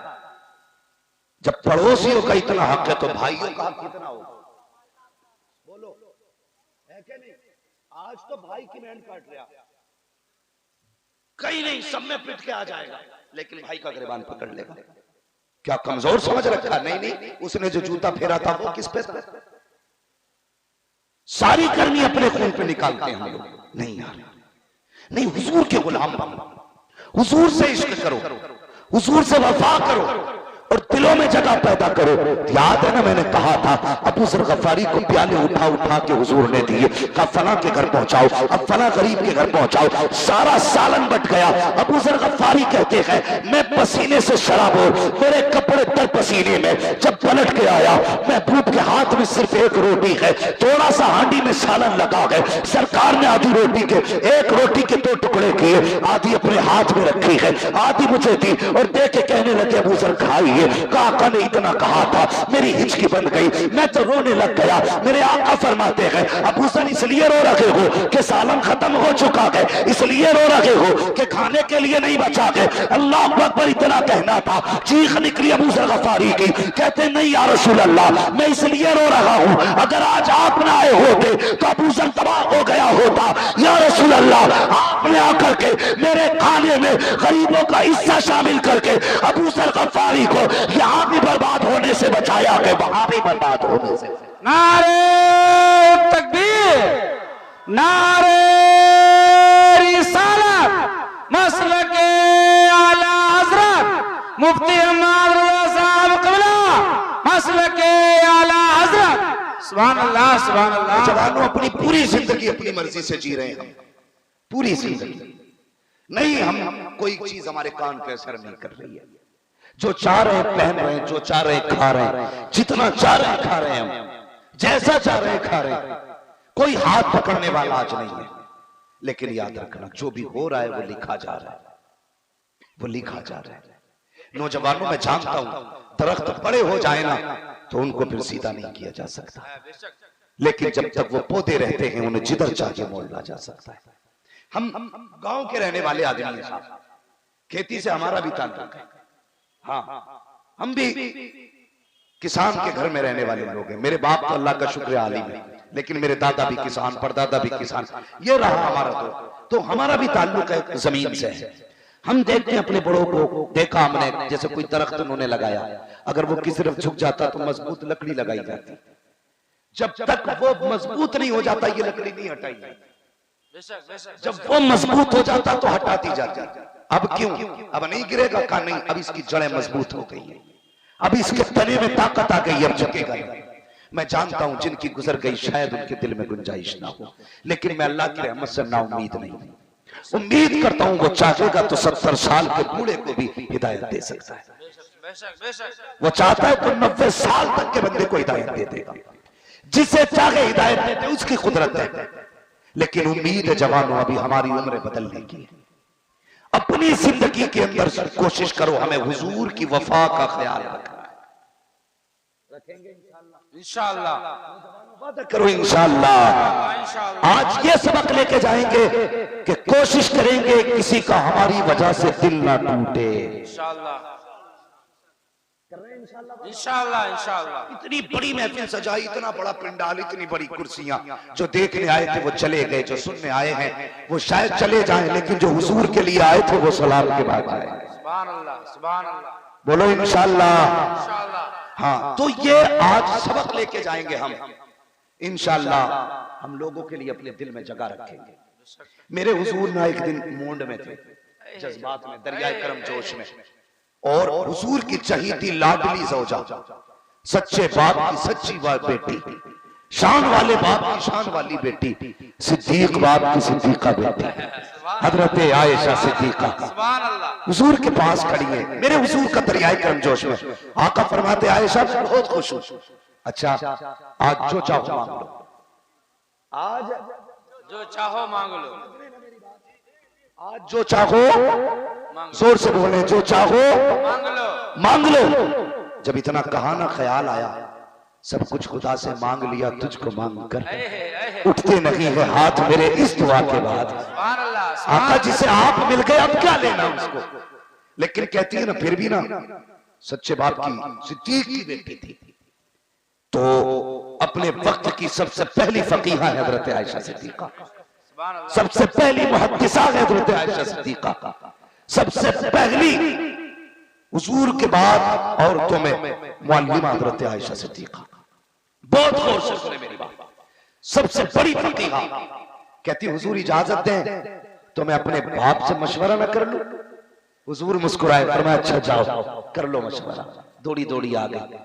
जब पड़ोसियों का इतना हक है तो भाइयों का हक कितना होगा? बोलो है क्या नहीं? आज तो भाई की बैंड काट रहा, कहीं नहीं, सब में पिट के आ जाएगा, लेकिन भाई का गिरबान पकड़ लेगा। क्या कमजोर समझ रखा? नहीं नहीं, उसने जो जूता फेरा था वो किस पे था? सारी गर्मी अपने खून पे निकालते हैं हम लोग। नहीं यार, नहीं, हुजूर के गुलाम बनो, हुजूर से इश्क करो, हुजूर से वफा करो और दिलों में जगह पैदा करो। याद है ना, मैंने कहा था अबू ज़र गफारी को प्याले उठा उठा के हुजूर ने दिए, कहा फला के घर पहुंचाओ, अब फला गरीब के घर पहुंचाओ, सारा सालन बट गया। अबू ज़र गफारी कहते हैं मैं पसीने से शराबोर, मेरे कपड़े तर पसीने में, जब पलट के आया महबूब के हाथ में सिर्फ एक रोटी है, थोड़ा सा हांडी में सालन लगा है। सरकार ने आधी रोटी के, एक रोटी के 2 टुकड़े किए, आधी अपने हाथ में रखी है, आधी मुझे दी और दे के कहने लगे अबू ज़र खाइए। काका ने इतना कहा था, मेरी हिचकी बन गई, मैं तो रोने लग गया। मेरे आका फरमाते हैं अबू ज़र इसलिए रो रहे हो कि सालन खत्म हो चुका है, इसलिए रो रहे हो कि खाने के लिए नहीं बचा है। अल्लाह अकबर इतना कहना था, चीख निकली अबू ज़र गफारी की। कहते नहीं या रसूल अल्लाह, मैं इसलिए रो रहा हूं, अगर आज आप ना आए होते तो अबू ज़र तबाह हो गया होता। या रसूल अल्लाह, आपने आकर के मेरे खाने में गरीबों का हिस्सा शामिल करके अबू ज़र गफारी को यहां भी बर्बाद होने से बचाया कि वहां भी बर्बाद होने से। नारे तकबीर, नारे रिसालत, मसलके आला हजरत मुफ्ती अहमद रज़ा साहब क़िबला, मसलके आला हजरत। सुभान अल्लाह, सुभान अल्लाह। जवानों अपनी पूरी जिंदगी अपनी मर्जी से जी रहे हैं, हम पूरी जिंदगी नहीं, हम कोई चीज हमारे कान पे असर नहीं कर रही है। जो चाह रहे हैं पहन रहे हैं, जो चाह रहे हैं खा रहे हैं, जितना चाह रहे हैं खा रहे हैं, हम जैसा चाह रहे हैं खा रहे हैं, कोई हाथ पकड़ने वाला आज नहीं है। लेकिन याद रखना, जो भी हो रहा है वो लिखा जा रहा है, वो लिखा जा रहा है। नौजवानों में जानता हूं दरख्त बड़े हो जाए ना तो उनको फिर सीधा नहीं किया जा सकता, लेकिन जब तक वो पौधे रहते हैं उन्हें जिधर चाहिए मोड़ा जा सकता है। हम गांव के रहने वाले आदमी हैं साहब, खेती से हमारा भी ताल्लुक है। हाँ, हम भी किसान के घर में रहने वाले लोग हैं। मेरे बाप तो अल्लाह का शुक्र आलिम है, लेकिन मेरे दादा भी किसान, परदादा भी किसान, ये रहा हमारा तो हमारा भी ताल्लुक है जमीन से है। हम देखते हैं अपने बड़ों को, देखा हमने जैसे कोई दरख्त उन्होंने लगाया, अगर वो किसी तरफ झुक जाता तो मजबूत लकड़ी लगाई जाती, जब तक वो मजबूत नहीं हो जाता ये लकड़ी नहीं हटाई जाती, जब वो मजबूत हो जाता तो हटाती जाती। अब क्यों? अब नहीं गिरेगा का नहीं, अब इसकी जड़ें मजबूत हो गई है, अब इसके तने में ताकत आ गई, अब झुकेगा नहीं। मैं जानता हूं जिनकी गुजर गई शायद उनके दिल में गुंजाइश ना हो, लेकिन मैं अल्लाह की रहमत से ना उम्मीद नहीं, उम्मीद करता हूं वो चाहेगा तो 70 साल के बूढ़े को भी हिदायत दे सकता है। वो चाहता है तो 90 साल तक के बंदे को हिदायत दे देगा, जिसे चाहे हिदायत दे दे, उसकी कुदरत है। लेकिन उम्मीद है जवानों, अभी हमारी उम्र बदलने की है। अपनी जिंदगी के अंदर कोशिश करो हमें हुजूर की वफा का ख्याल रखना है। रखेंगे इंशाअल्लाह, वादा करो इंशाअल्लाह। आज ये सबक लेके जाएंगे कि कोशिश करेंगे किसी का हमारी वजह से दिल ना टूटे। इंशाअल्लाह इंशाअल्लाह इंशाअल्लाह। इतनी बड़ी महफिल सजाई, इतना बड़ा पंडाल, इतनी बड़ी कुर्सियां। जो देखने आए थे वो चले गए, जो सुनने आए हैं वो शायद चले जाएं, लेकिन जो हुजूर के लिए आए थे वो सलाम के बाद आए। सुभान अल्लाह, सुभान अल्लाह, बोलो इंशाअल्लाह इंशाअल्लाह। हाँ, तो ये आज सबक लेके जाएंगे हम इंशाअल्लाह। हम लोगों के लिए अपने दिल में जगह रखेंगे। मेरे हुजूर ना एक दिन मूंड में थे, जज्बात में, दरियाए करम जोश में, और हुजूर की चहीती लाडली ज़ौजा, सच्चे बाप की सच्ची बेटी, शान वाले बाप की शान वाली बेटी, सिद्दीक बाप की सिद्दीका बेटी, हजरत आयशा सिद्दीका हुजूर के पास खड़ी है। मेरे हुजूर का दरियाए करम जोश में आका फरमाते, आयशा बहुत खुश हूं। अच्छा, आज जो चाहो मांग लो, आज जो चाहो मांग लो, आज जो चाहो, जोर से बोले, जो चाहो मांग लो, मांग लो। जब इतना कहा ना, ख्याल आया सब कुछ खुदा से मांग लिया, तुझको मांग कर उठते नहीं है हाथ मेरे इस दुआ के बाद। आका जिसे आप मिल गए, अब क्या लेना उसको। लेकिन कहती है ना, फिर भी ना सच्चे बाप की सिद्दीक की बेटी थी, तो अपने वक्त की सबसे पहली फकीहा है हजरत आयशा सिद्दीका, सबसे पहली मुहद्दिसा है हजरत आयशा सिद्दीका, सबसे पहली हुजूर के बाद औरतों में मुअल्लिमा हजरत आयशा सिद्दीका। बहुत गौर से सुने मेरी बात, सबसे बड़ी फकीहा। कहती हुजूर इजाजत दें तो मैं अपने बाप से मशवरा न कर लूं। हुजूर मुस्कुराए, फरमाया अच्छा जाओ कर लो मशवरा। दौड़ी दौड़ी आ गई,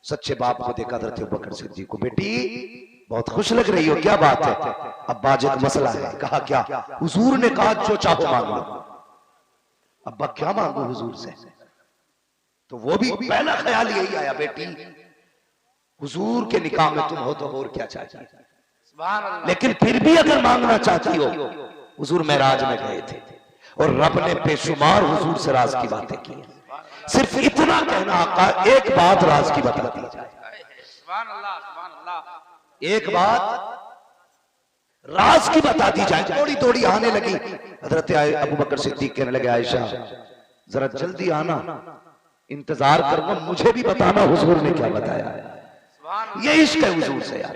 सच्चे बाप को देखा हजरत अबू बकर सिद्दीक को, बेटी बहुत खुश लग रही हो, क्या बात है। अब्बा आज एक मसला है। कहा क्या। हुजूर ने कहा जो चाहो मांग लो। अब्बा क्या मांगो हुजूर से। तो वो भी पहला ख्याल यही आया, बेटी हुजूर के निकाह में तुम हो तो और क्या चाहिए, लेकिन फिर भी अगर मांगना चाहती हो। हुजूर मेराज में गए थे और रब ने बेशुमार हुजूर से राज की बातें की। सिर्फ इतना कहना आका, एक बात राज की बता दी जाए, एक बात राज की बता दी जाए। थोड़ी थोड़ी आने लगी। हजरत अबू बकर सिद्दीक कहने लगे, आयशा जरा जल्दी आना, इंतजार करूंगा, मुझे भी बताना हुजूर ने क्या बताया है। ये इश्क है हुजूर से यार,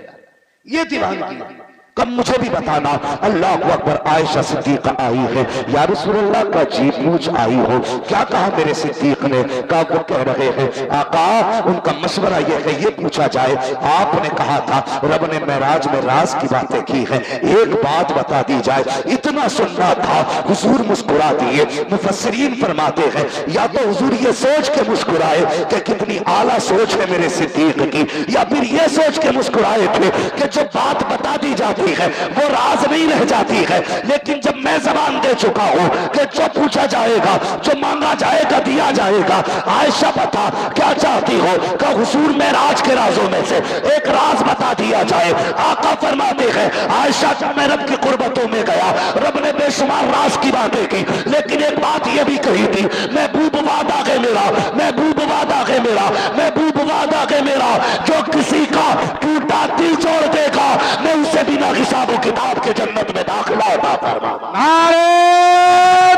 ये दीवानगी। कब मुझे भी बताना। अल्लाह अकबर। आयशा सिद्दीका आई है, या रसूलल्लाह का जी पूछ आई हो। क्या कहा मेरे सिद्दीक ने। कहा वो कह रहे हैं आका, उनका मशवरा ये है, ये पूछा जाए आपने कहा था रब ने मेराज में राज की बातें की है, एक बात बता दी जाए। इतना सुनना था। हुजूर मुस्कुरा दिए। मुफस्सिरीन फरमाते हैं या तो हुजूर ये सोच के मुस्कुराए कि कितनी आला सोच है मेरे सिद्दीक की, या फिर ये सोच के मुस्कुराए थे कि जो बात बता दी जाती है वो राज नहीं रह जाती है। लेकिन जब मैं जबान दे चुका हूं कि जो पूछा जाएगा, जो मांगा जाएगा, दिया जाएगा। आयशा बता क्या चाहती हो। का हुजूर में राज के राजों में से एक राज बता दिया जाए। आका फरमाते हैं आयशा जब मैं रब की कुर्बतों में गया, रब ने बेशुमार राज की बातें की, लेकिन एक बात यह भी कही थी, महबूब वादा है मेरा, महबूब वादा है मेरा, महबूब वादा है मेरा, जो किसी का टूटा दिल जोड़ देगा मैं उसे बिना हिसाबो किताब के जन्नत में दाखिला अता फरमाऊंगा। नारे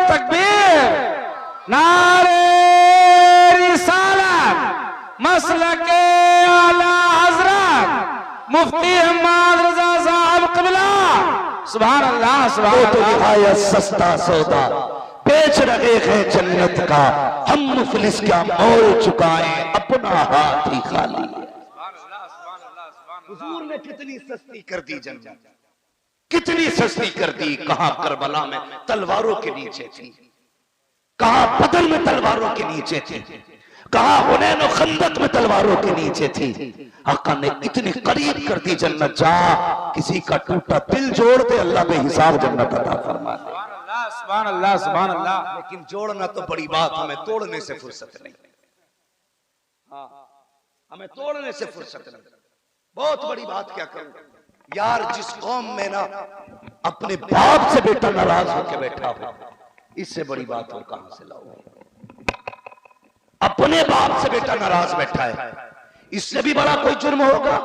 तकबीर, नारे रिसालत, मसलके आला हजरत मुफ्ती अहमद रजा साहब क़िबला। सुभान अल्लाह, सुभान अल्लाह। सस्ता सौदा बेच रहे हैं जन्नत का, हम मुफलिस क्या मोल चुकाए, अपना हाथ ही खाली। हुजूर ने कितनी सस्ती कर दी जन्नत, कितनी सस्ती कर दी। कहां करबला में तलवारों के नीचे थी, कहां बदर में तलवारों के नीचे थी, कहां हुनैन और खंदक में तलवारों के नीचे थी। आका ने इतनी करीब कर दी जन्नत। जा किसी का टूटा दिल जोड़ दे, अल्लाह बेहिसाब जन्नत अता फरमा दे। सुभान अल्लाह, सुभान अल्लाह। लेकिन जोड़ना तो बड़ी बात, हमें तोड़ने से फुर्सत नहीं। हाँ, हमें तोड़ने से फुर्सत नहीं। बहुत बड़ी बात क्या करूं यार, जिस कौम में ना अपने बाप से बेटा नाराज होकर बैठा हो, इससे बड़ी बात और कहां से लाओ। अपने बाप से बेटा नाराज बैठा है, इससे भी बड़ा कोई जुर्म होगा?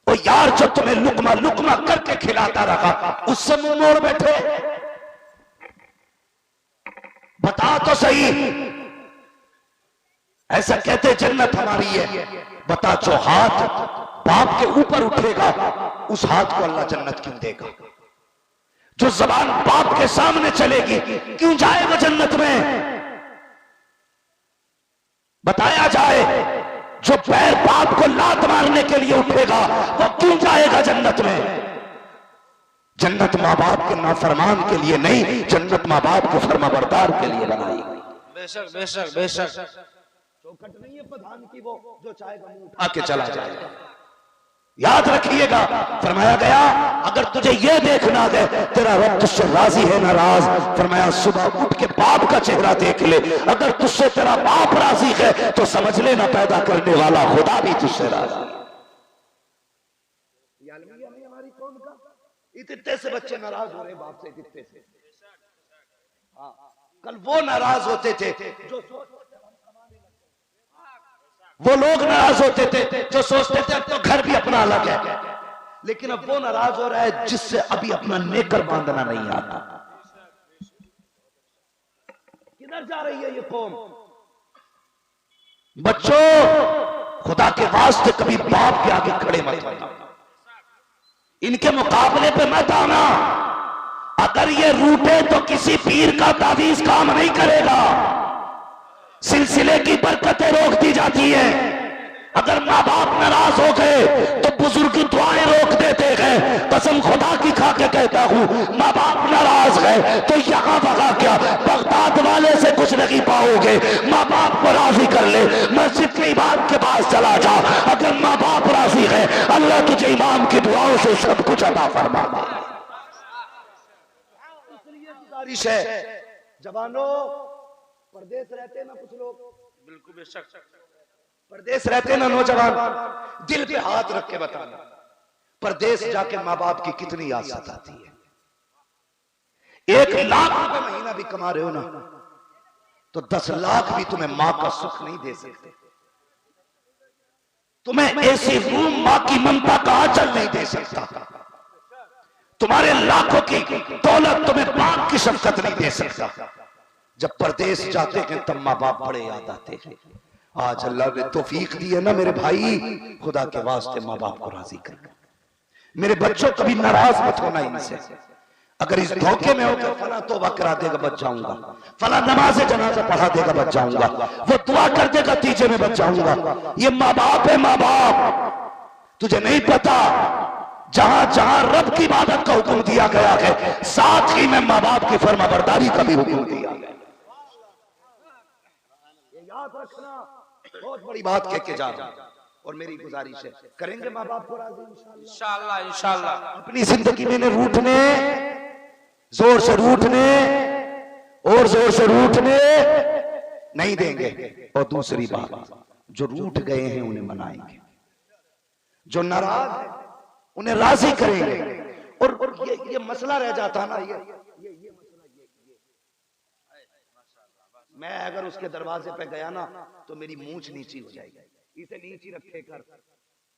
ओ यार, जो तुम्हें लुकमा लुकमा करके खिलाता रहा, उससे मुंह मोड़ बैठे। बता तो सही, ऐसा कहते जन्नत हमारी है, बता जो हाथ बाप के ऊपर उठेगा उस हाथ को अल्लाह जन्नत क्यों देगा? जो जबान बाप के सामने चलेगी क्यों जाए वो जन्नत में? बताया जाए, जो पैर बाप को लात मारने के लिए उठेगा वो क्यों जाएगा जन्नत में? जन्नत माँ बाप के नाफरमान के लिए नहीं, जन्नत माँ बाप को फरमाबरदार के लिए बनाई गई। बेशक बेशक बेशक। चौखट नहीं है प्रधान की, वो जो चाहेगा मुंह उठा के चला जाएगा। याद रखिएगा, फरमाया गया अगर तुझे यह देखना है तेरा रब तुझसे राजी है नाराज, फरमाया सुबह उठ के बाप का चेहरा देख ले, अगर तुझसे तेरा बाप राजी है तो समझ लेना पैदा करने वाला खुदा भी तुझसे राजी है। हमारी कौम का इतने से बच्चे नाराज हो रहे बाप से, इतने से। हाँ, कल वो नाराज होते थे जो वो लोग नाराज होते थे जो सोचते थे अब तो घर भी अपना अलग है, लेकिन अब वो नाराज हो रहा है जिससे अभी अपना नेकर बांधना नहीं आता। किधर जा रही है ये कौम? बच्चों, खुदा के वास्ते कभी बाप के आगे खड़े मत होना, इनके मुकाबले पे मत आना। अगर ये रूठे तो किसी पीर का तावीज काम नहीं करेगा, सिलसिले की बरकतें रोक दी जाती हैं। अगर माँ बाप नाराज हो गए तो बुजुर्ग दुआएं रोक देते हैं। कसम खुदा की खा के कहता हूं, माँ बाप नाराज है तो यहां वहां क्या बगदाद वाले से कुछ नहीं पाओगे। माँ बाप को राजी कर ले, मस्जिद के इमाम के पास चला जा, अगर माँ बाप राजी है अल्लाह तुझे इमाम की दुआओं से सब कुछ अता फरमाएगा। गुजारिश है जवानों, परदेश रहते ना कुछ लोग, बिल्कुल बेशक, परदेश रहते ना नौजवान, दिल पे हाथ रख के बताना, परदेश जाके माँ बाप की कितनी याद सताती है। 1 लाख रुपए महीना भी कमा रहे हो ना तो 10 लाख भी तुम्हें माँ का सुख नहीं दे सकते। तुम्हें ऐसी रूम माँ की ममता का आंचल नहीं दे सकता। तुम्हारे लाखों की दौलत तुम्हें बाप की शफकत नहीं दे सकता। जब परदेश जाते हैं तब माँ बाप बड़े याद आते हैं। आज अल्लाह ने तौफीक दी है ना मेरे भाई, खुदा के वास्ते माँ बाप को राजी कर। मेरे बच्चों कभी नाराज मत होना इनसे। अगर इस धोखे में होकर फला तौबा करा देगा बच जाऊंगा, फला नमाज जनाजा पढ़ा देगा बच जाऊंगा, वो दुआ कर देगा तीजे में बच जाऊंगा, ये माँ बाप है। माँ बाप तुझे नहीं पता, जहां जहां रब की इबादत का हुक्म दिया गया है साथ ही में माँ बाप की फरमाबरदारी का भी हुक्म दिया गया। याद रखना, बहुत बड़ी बात कह के जा रहा हूं और मेरी गुजारिश है करेंगे माँ बाप को राजी इंशाल्लाह। इंशाल्लाह अपनी जिंदगी में रूठने, जोर से रूठने और जोर से रूठने नहीं देंगे। और दूसरी बात, जो रूठ गए हैं उन्हें मनाएंगे, जो नाराज है उन्हें राजी करेंगे। और ये मसला रह जाता ना, ये मैं अगर उसके दरवाजे पे गया ना तो मेरी मूंछ नीची हो जाएगी। इसे नीची रखे कर,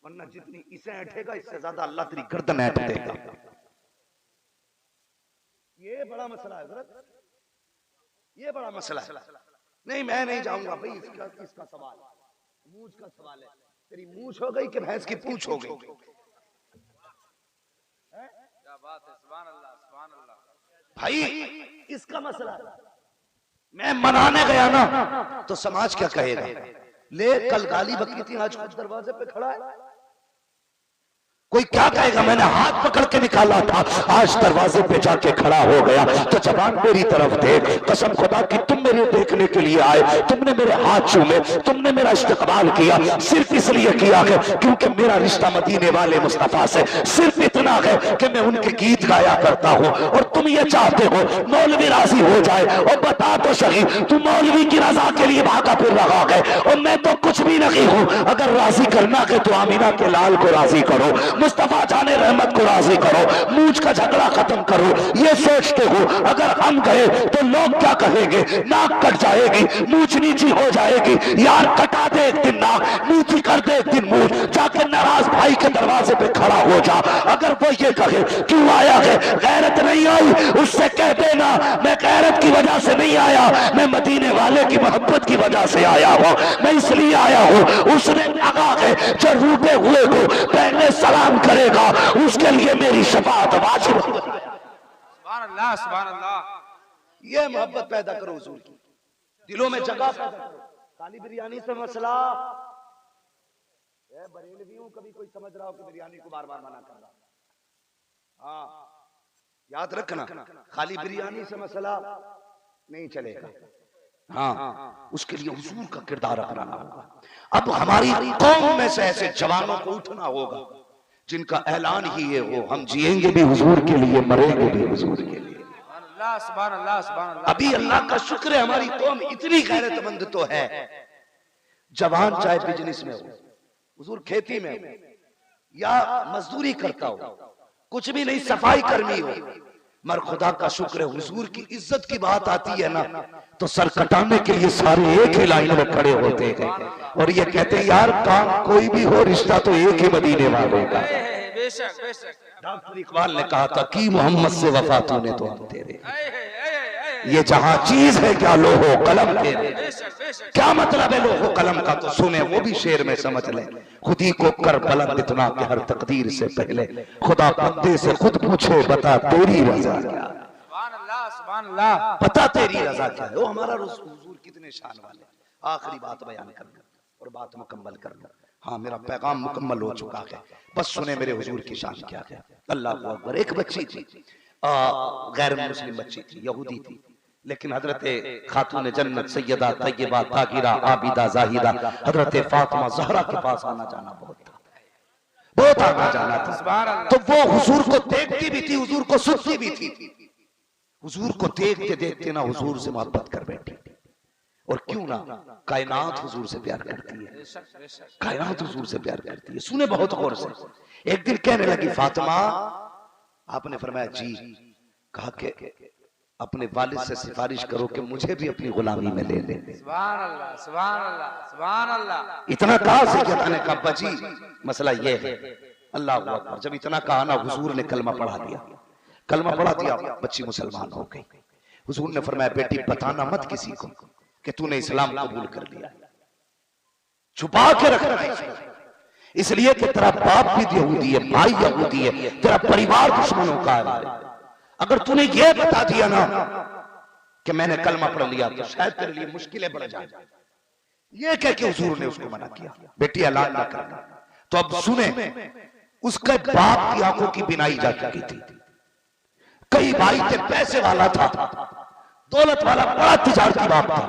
वरना जितनी इसे ऐठेगा इससे ज्यादा अल्लाह तेरी गर्दन ऐठ देगा। ये बड़ा मसला है हज़रत, ये बड़ा मसला है। नहीं मैं नहीं जाऊंगा भाई, इसका सवाल मूंछ का सवाल है। तेरी मूंछ हो गई कि भैंस की पूंछ हो गई? क्या बात है, सुभान अल्लाह सुभान अल्लाह। भाई इसका मसला है। मैं मनाने गया ना तो समाज क्या कहेगा? ले कल गाली बकी थी, आज खुद दरवाजे पे खड़ा है। कोई क्या कहेगा, मैंने हाथ पकड़ के निकाला था, आज दरवाजे पे जाके खड़ा हो गया। तो जबान मेरी तरफ देख, कसम खुदा की तुम मेरे देखने के लिए आए, तुमने मेरे हाथ छूमे, तुमने मेरा इस्तकबाल किया, सिर्फ इसलिए किया है क्योंकि मेरा रिश्ता मदीने वाले मुस्तफा से सिर्फ इतना है कि मैं उनके गीत गाया करता हूँ। और तुम ये चाहते हो मौलवी राजी हो जाए, और बता तो सही तुम मौलवी की रजा के लिए भागा फिर रहा है, और मैं तो कुछ भी नहीं हूँ। अगर राजी करना है तो आमीना के लाल को राजी करो, मुस्तफा जाने रहमत को राजी करो, मूंछ का झगड़ा खत्म करो। ये सोचते हो अगर हम गए तो लोग क्या कहेंगे, नाक कट जाएगी, मूंछ नीची हो जाएगी। यार कटा दे एक दिन नाक, नीची कर दे एक दिन मूंछ, जाके नाराज भाई के दरवाजे पे खड़ा हो जा। अगर वो ये कहे क्यों आया है, गैरत नहीं आई, उससे कह देना मैं गैरत की वजह से नहीं आया, मैं मदीने वाले की मोहब्बत की वजह से आया हूं, मैं इसलिए आया हूं। उसने कहा है जो रूठे हुए को पहले सलाम करेगा उसके लिए मेरी शफाअत वाजिब है। सुभान अल्लाह, सुभान अल्लाह। ये मोहब्बत पैदा करो हुजूर की, दिलों में जगह पैदा करो। खाली बिरयानी से मसला बरेलवी हूं, कभी कोई समझ रहा हो कि बिरयानी को बार बार मना कर रहा, हाँ याद रखना, खाली बिरयानी से मसला नहीं चलेगा। हाँ, उसके लिए हुजूर का किरदार अपनाना होगा। अब हमारी कौम में से ऐसे जवानों को उठना होगा जिनका ऐलान ही है वो हम जिएंगे भी हुजूर के लिए, मरेंगे भी हुजूर के लिए। सुभान अल्लाह, सुभान अल्लाह। अभी अल्लाह का शुक्र है हमारी कौम इतनी गैरतमंद तो है, जवान चाहे बिजनेस में हो, हुजूर खेती में हो या मजदूरी करता हो, कुछ भी नहीं, सफाई कर्मी हो, मगर खुदा का शुक्र है हुजूर की इज्जत की बात आती है ना तो सर कटाने के लिए सारे एक ही लाइन में खड़े होते हैं और ये कहते हैं यार काम कोई भी हो, रिश्ता तो एक ही मदीने वालों का। बेशक बेशक। डॉक्टर इकबाल ने कहा था कि मोहम्मद से वफा तूने तो हम तेरे, ये जहां चीज है क्या लोहो कलम तेरे। क्या मतलब है लोहो कलम का, तो सुने वो भी शेर में समझ ले। खुदी को कर बुलंद इतना कि हर तकदीर से पहले खुदा बंदे से खुद पूछे बता तेरी रजा क्या। सुभान अल्लाह, सुभान अल्लाह। पता तेरी रजा क्या है। वो हमारा हुजूर कितने शान वाले। आखिरी बात बयान करना और बात मुकम्मल करना। हाँ, मेरा पैगाम मुकम्मल हो चुका है, बस सुने मेरे हुजूर की शान क्या है। अल्लाह अकबर। एक बच्ची थी, गैर मुस्लिम बच्ची थी, यहूदी थी, लेकिन हजरत खातून जन्नत सैयदा तैयबा ताहिरा आबिदा जाहिदा हजरत फातिमा ज़हरा के पास आना जाना बहुत था, बहुत आना जाना था। तो वो हुजूर को देखती भी थी, हुजूर को सुनती भी थी। हुजूर को देखते देखते ना हुजूर से मोहब्बत कर बैठी। और क्यों ना, कायनात हुजूर से प्यार करती है, कायनात हुजूर से प्यार करती है। सुने बहुत गौर से। एक दिन कहने लगी फातिमा, आपने फरमाया जी, कहा कि अपने वालिद से सिफारिश करो कि मुझे भी अपनी गुलामी में ले ले। सुभान अल्लाह, सुभान अल्लाह, सुभान अल्लाह। इतना कहा सैयदा ने कहा बजी मसला ये है। अल्लाह अकबर। जब इतना कहा ना हुजूर ने कलमा पढ़ा दिया, कलमा पढ़ा दिया, बच्ची मुसलमान हो गई। हुजूर ने फरमाया बेटी बताना मत किसी को कि तूने इस्लाम कबूल कर लिया, छुपा के रखना है, इसलिए कि तेरा बाप भी यहूदी है, भाई यहूदी है, तेरा परिवार दुश्मनों का है। अगर तूने ये बता दिया ना कि मैंने कलमा पढ़ लिया तो शायद तेरे लिए मुश्किलें बढ़ जाए। ये कह के हुजूर ने उसको मना किया, बेटी ऐलान ना करना। तो अब सुने, उसके बाप की आंखों की बिनाई जा चुकी थी। कई भाई थे, पैसे वाला था, दौलत वाला, बड़ा तिजारती बाप था,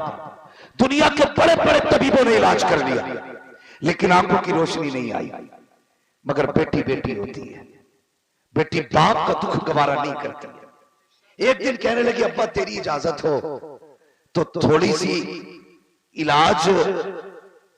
दुनिया के बड़े बड़े तबीबों ने इलाज कर लिया, लेकिन आंखों की रोशनी नहीं आई। मगर बेटी बेटी होती है, बेटी बाप का दुख गवारा नहीं करती। एक दिन कहने लगी अब्बा तेरी इजाजत हो तो थोड़ी सी इलाज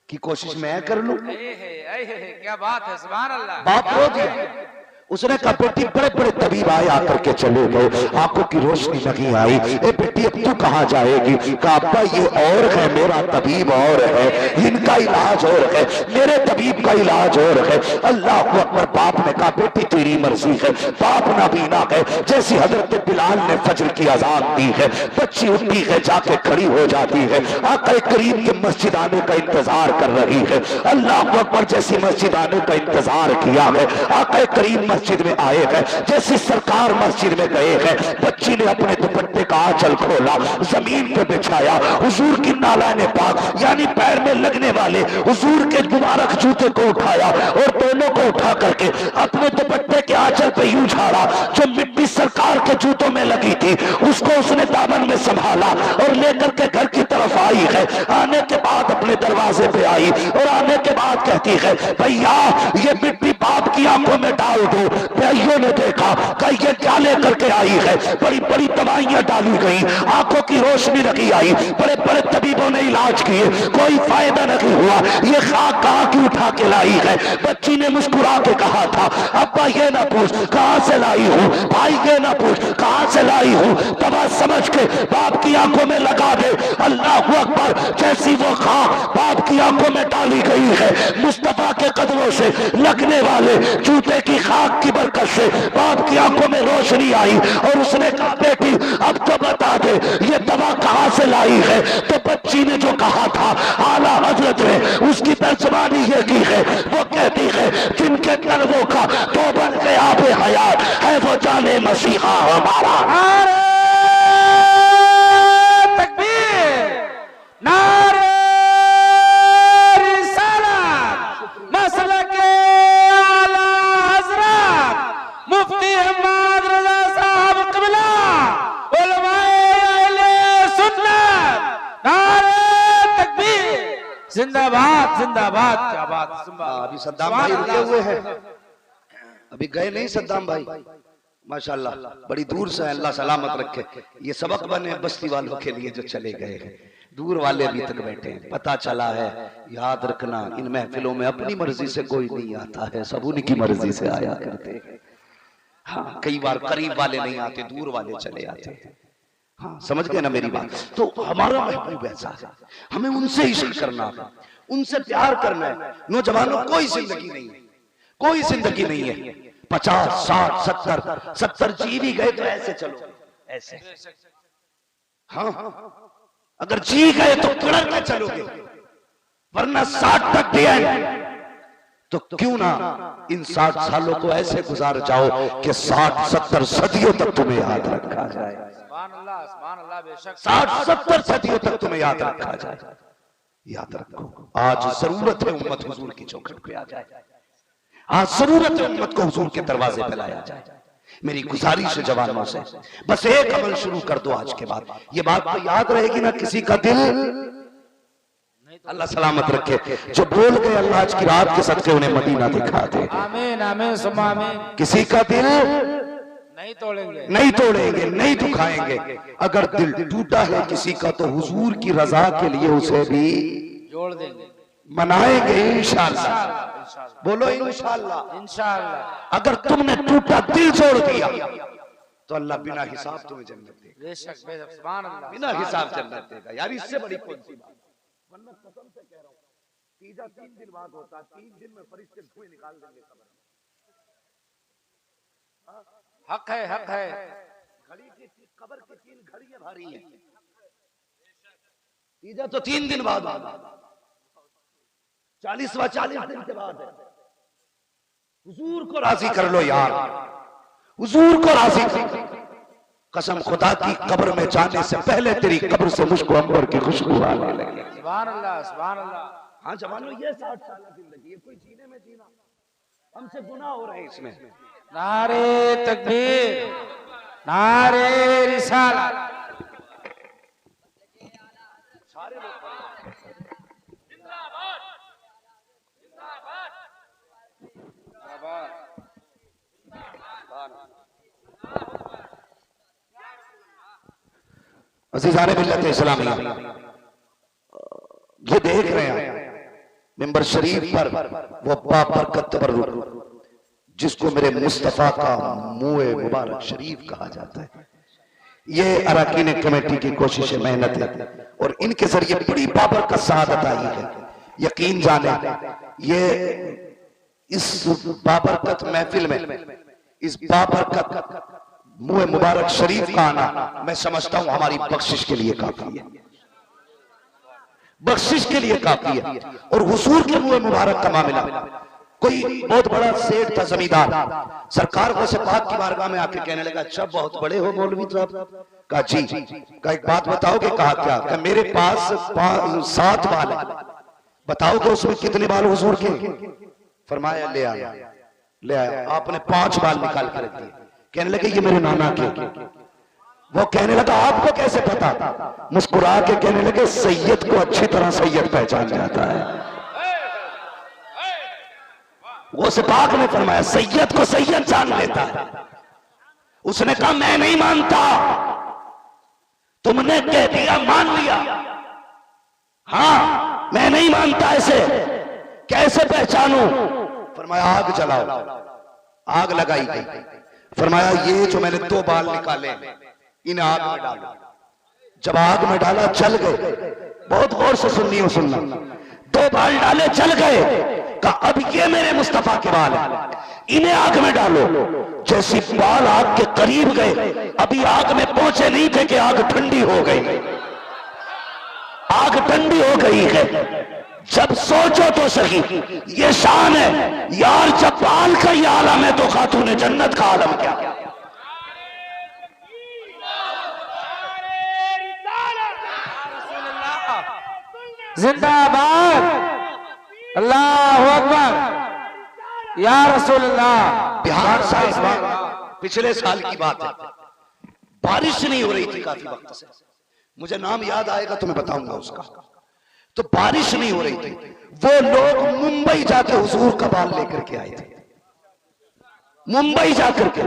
की कोशिश मैं कर लूं। क्या बात है, सुभान अल्लाह। बाप रो दिया। उसने कहा बेटी बड़े बड़े तबीब आए आकर के चले गए, आंखों की रोशनी नहीं आई। ए बेटी अब तू कहां जाएगी। कहा अब्बा ये और है, मेरा तबीब और है, इनका इलाज और है, मेरे तबीब का इलाज और है। अल्लाह अकबर। बाप ने कहा बेटी तेरी मर्जी है। बाप ना बीना है, जैसी हजरत बिलाल ने फजर की अजान दी है, बच्ची उठती है, जाके खड़ी हो जाती है, आका करीम के मस्जिद आने का इंतजार कर रही है। अल्लाह अकबर। जैसी मस्जिद आने का इंतजार किया है, आका करीम मस्जिद में आए हैं, जैसे सरकार मस्जिद में गए हैं, बच्ची ने अपने दुपट्टे का आंचल खोला, जमीन पे बिछाया, हुजूर की नालाने पाक यानी पैर में लगने वाले हुजूर के मुबारक जूते को उठाया और दोनों को उठा करके अपने दुपट्टे के आंचल पे यूं झाड़ा। जो मिट्टी सरकार के जूतों में लगी थी उसको उसने दामन में संभाला और लेकर के घर की तरफ आई है। आने के बाद अपने दरवाजे पे आई और आने के बाद कहती है, भैया ये मिट्टी बाप की आंखों में डाल दो। भाइयों ने देखा कि ये क्या लेकर के आई है, बड़ी बड़ी दवाइयां डाली गई, आंखों की रोशनी रखी आई, बड़े बड़े तबीबों ने इलाज किए, कोई फायदा नहीं हुआ। ये खाक कहां की उठा के लाई है? बच्ची ने मुस्कुरा के कहा था, अब्बा ये ना पूछ कहां से लाई हूं, भाई ये ना पूछ कहां से लाई हूं, दवा समझ के बाप की आंखों में लगा दे। अल्लाह अकबर। जैसी वो खाक बाप की आंखों में डाली गई है, मुस्तफा के कदमों से लगने वाले जूते की खाक की बरकत से बाप की आंखों में रोशनी आई और उसने कहा, बेटी अब तो बता दे ये दवा कहां से लाई है? तो बच्ची ने जो कहा था आला हजरत ने उसकी तर्जमानी ये की है। वो कहती है, जिनके कलमों का तो बन के आबे हयात है वो जाने मसीहा हमारा। तकबीर, नारे रिसालत, मसलके आला हजरत मुफ्ती अहमद रजा साहब क़िबला, उलमाए अहले सुन्नत, नारे तकबीर, जिंदाबाद जिंदाबाद। क्या बात, अभी सद्दाम भाई रुके हुए हैं, अभी गए नहीं सद्दाम भाई, माशाल्लाह बड़ी दूर से। अल्लाह सलामत रखे। ये सबक बने बस्ती वालों के लिए जो चले गए हैं, दूर वाले अभी तक बैठे हैं। पता चला है, याद रखना, इन महफिलों में अपनी मर्जी से कोई नहीं आता है, सब उनकी मर्जी से आया करते हैं। हाँ, कई बार करीब वाले नहीं आते, दूर वाले चले आते हैं। हाँ, समझ गए ना मेरी बात? तो हमारा महबूब ऐसा है, हमें उनसे इश्क करना है, उनसे प्यार करना है। नौजवानों कोई जिंदगी नहीं है, कोई जिंदगी नहीं है। 50, 60, 70 जी भी गए तो ऐसे चलो, ऐसे। हाँ, अगर जी गए तो किड़र के चलोगे, वरना 60 तक भी आए तो क्यों ना इन 60 सालों को ऐसे गुजार जाओ कि 60, 70 सदियों तक तुम्हें याद रखा जाए। सुभान अल्लाह, बेशक 60, 70 सदियों तक तुम्हें याद रखा जाए। याद रखो, आज जरूरत है उम्मत हुजूर की चौखट पे आ जाए, आज जरूरत है उम्मत को हुजूर के दरवाजे पे लाया जाए। मेरी गुजारिश है जवानों से, बस एक अमल शुरू कर दो आज के बाद। ये बात तो याद रहेगी ना, किसी का दिल अल्लाह सलामत रखे, जो बोल गए अल्लाह आज की रात के सदके उन्हें मदीना दिखा दे। आमीन आमीन सुम्मा आमीन। किसी का दिल नहीं तोड़ेंगे, नहीं तोड़ेंगे, नहीं दुखाएंगे। अगर दिल टूटा है किसी का तो हुजूर की रजा के लिए उसे भी जोड़ देंगे, मनाएंगे इंशाअल्लाह। बोलो इंशाअल्लाह। इंशाअल्लाह। अगर तुमने टूटा दिल जोड़ दिया तो अल्लाह बिना हिसाब तुम्हें जन्नत देगा, बेशक बेशक, सुभान अल्लाह, बिना हिसाब जन्नत देगा। यार इससे बड़ी कौन सी बात? वरना कसम से कह रहा हूं, तीजा 3 दिन बाद होता, 3 दिन में फरिश्ते धुएं निकाल देंगे कब्र में। हक है, हक है। घड़ी की कब्र की 3 घड़ियां भारी हैं। तीजा तो 3 दिन बाद होगा, 40वां 40 दिन के बाद है। हुजूर को राजी कर लो यार, हुजूर को राजी कर। कसम खुदा की, कब्र में जाने से पहले तेरी कब्र से मुझको अंबर की खुशबू आने लगी। सुभान अल्लाह, सुभान अल्लाह। हाँ जवानों, ये 60 साल की जिंदगी है, कोई जीने में जीना, हमसे गुनाह हो रहे हैं इसमें। नारे तकबीर, नारे रिसालत। अज़ीज़ाने मिल्लत इस्लामिया, ये देख रहे हैं मिंबर शरीफ पर वो बाबरकत तबर्रुक जिसको मेरे मुस्तफा का मुँह मुबारक शरीफ कहा जाता है। ये अरकान कमेटी की कोशिश मेहनत है और इनके जरिए बड़ी बाबरकत शहादत आई है। यकीन जाने ये इस बाबरकत महफिल में, इस बाबरकत मुँह मुबारक शरीफ का आना मैं समझता हूं हमारी बख्शिश के लिए काफी है, बख्शिश के लिए काफी है। और हुजूर के मुँह मुबारक का मामला कोई बहुत बड़ा सेठ था, जमींदार, सरकार को से पाक की बारगाह में आके कहने लगा, अच्छा बहुत बड़े हो मौलवी साहब? कहा जी। कहा एक बात बताओगे? कहा क्या? कहा मेरे पास 7 बाल है, बताओगे उसमें कितने बाल हुजूर के? फरमाया ले आया। ले आया, आपने 5 बाल निकाल के रख दिए। कहने लगे ये मेरे नाना के। वो कहने लगा आपको कैसे पता? मुस्कुरा के कहने लगे सैयद को अच्छी तरह सैयद पहचान जाता है। वो सिपाक ने फरमाया सैयद को सैयद जान लेता है। उसने कहा मैं नहीं मानता, तुमने कह दिया मान लिया। हाँ मैं नहीं मानता, ऐसे कैसे पहचानूं? फरमाया आग जलाओ। आग लगाई गई। फरमाया ये जो मैंने 2 बाल निकाले इन आग में डालो। जब आग में डाला जल गए। बहुत गौर से सुनना। 2 बाल डाले जल गए। कहा अब ये मेरे मुस्तफा के बाल हैं, इन्हें आग में डालो। जैसी बाल आग के करीब गए, अभी आग में पहुंचे नहीं थे कि आग ठंडी हो गई। आग ठंडी हो गई है। जब सोचो तो सही, ये शान है यार, जब बाल का ये आलम है तो खातूने जन्नत का आलम क्या? जिंदाबाद, अल्लाहु अकबर, या रसूलल्लाह। बिहार साहब पिछले साल की बात है, बारिश नहीं हो रही थी काफी वक्त से। मुझे नाम याद आएगा तो मैं बताऊंगा उसका। तो बारिश नहीं हो रही थी, वो लोग मुंबई जाके हुजूर का बाल लेकर के आए थे। मुंबई जाकर के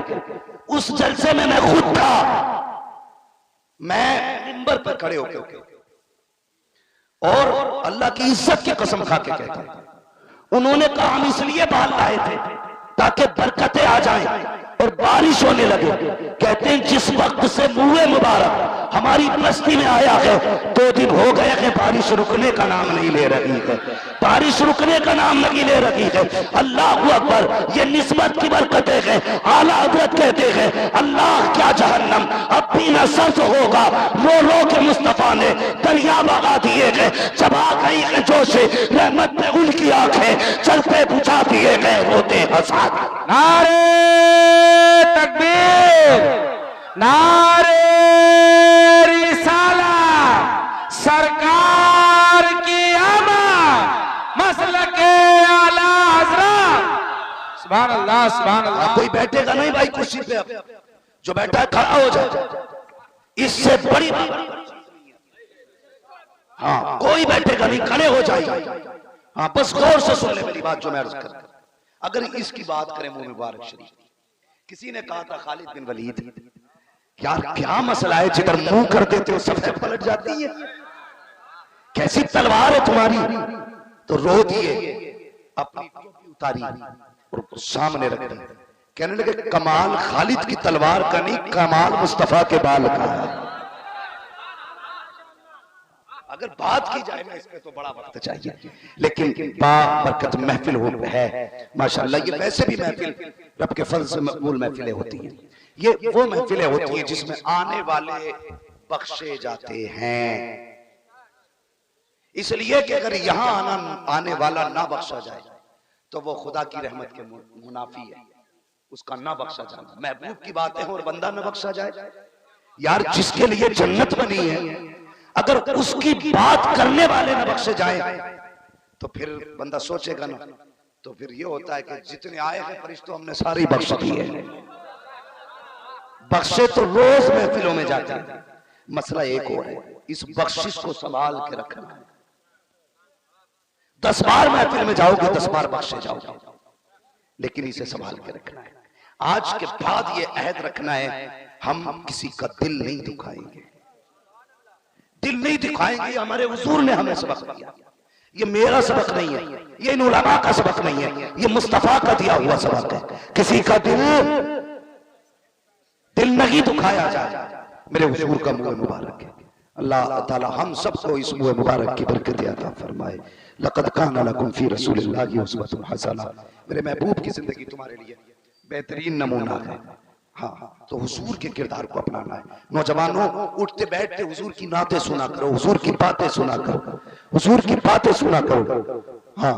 उस जलसे में मैं खुद था। मैं मिंबर पर खड़े होकर और अल्लाह की इज्जत की कसम खा के कहता हूं, उन्होंने कहा हम इसलिए बाल लाए थे ताकि बरकतें आ जाएं और बारिश होने लगे। कहते हैं जिस वक्त से मुए मुबारक हमारी बस्ती में आया है 2 दिन हो गए हैं, बारिश रुकने का नाम नहीं ले रही है। बारिश रुकने का नाम नहीं ले रही है। अल्लाह अकबर, ये निस्बत की बरकतें हैं। आला हजरत कहते हैं अल्लाह क्या जहन्नम अब भी न सर्द होगा, रो रो के मुस्तफा ने दरिया बगा दिए गए। जब आ गई है जोशे रहमत में उनकी आंखें चलते बुझा दिए गए, रोते हंसा। नारे तकबीर, नारे रिसाला, सरकार की आमद, मसलके आला हज़रत। सुभान अल्लाह, सुभान अल्लाह। कोई बैठेगा नहीं भाई कुर्सी पे, अब जो बैठा है खड़ा हो जाए, इससे बड़ी हाँ कोई बैठेगा नहीं, खड़े हो जाए। हाँ बस गौर से सुन ले मेरी बात जो मैं अर्ज कर। अगर इसकी बात करें मुंह मुबारक शरीफ, किसी ने कहा था खालिद बिन वलीद, यार क्या मसला है जिधर मुंह कर देते हो सबसे पलट जाती है, कैसी तलवार है तुम्हारी? तो रो दिए, अपनी उतारी और सामने रख दी। कहने लगे कमाल खालिद की तलवार का नहीं, कमाल मुस्तफा के बाल का है। अगर बात की जाए ना इस पे तो बड़ा वक्त चाहिए, लेकिन बाबरकत महफिल है माशाअल्लाह। ये वैसे भी महफिल रब के फजल से मकबूल महफिलें होती हैं। ये वो महफिलें होती हैं जिसमें आने वाले बख्शे जाते हैं। इसलिए कि अगर यहां आने वाला ना बख्शा जाए तो वो खुदा की रहमत के मुनाफी है, उसका ना बख्शा जाना। महबूब की बातें हो और बंदा ना बख्शा जाए, यार जिसके लिए जन्नत बनी है अगर उसकी बात करने वाले न बख्शे जाए तो फिर बंदा सोचेगा ना, तो फिर ये होता है कि जितने आए हैं फरिश्तों हमने सारे बख्श दिए। बख्शे तो रोज महफिलों में जाते हैं, मसला एक और है, इस बख्शिश को संभाल के रखना है। 10 बार महफिल में जाओगे 10 बार बख्शे जाओगे, लेकिन इसे संभाल के रखना है। आज के बाद ये अहद रखना है हम किसी का दिल नहीं दुखाएंगे, दिल नहीं दिखाएंगे। हमारे हुजूर ने हमें सबक दिया, ये मेरा सबक नहीं है, ये इन उलमा का सबक नहीं है, ये मुस्तफा का दिया हुआ सबक है। किसी का दिल नहीं दुखाया जाए, मेरे हुजूर का मुंह मुबारक है। अल्लाह ताला हम सबको इस मुंह मुबारक की बरकत अता फरमाए। लक़द काना लकुम फी रसूलिल्लाहि उस्वतुन हसना, मेरे महबूब की जिंदगी तुम्हारे लिए बेहतरीन नमूना है। हाँ तो हुजूर के किरदार को अपनाना है। नौजवानों उठते बैठते हुजूर की नातें सुना करो, हुजूर की बातें सुना करो, हुजूर की बातें सुना करो। हाँ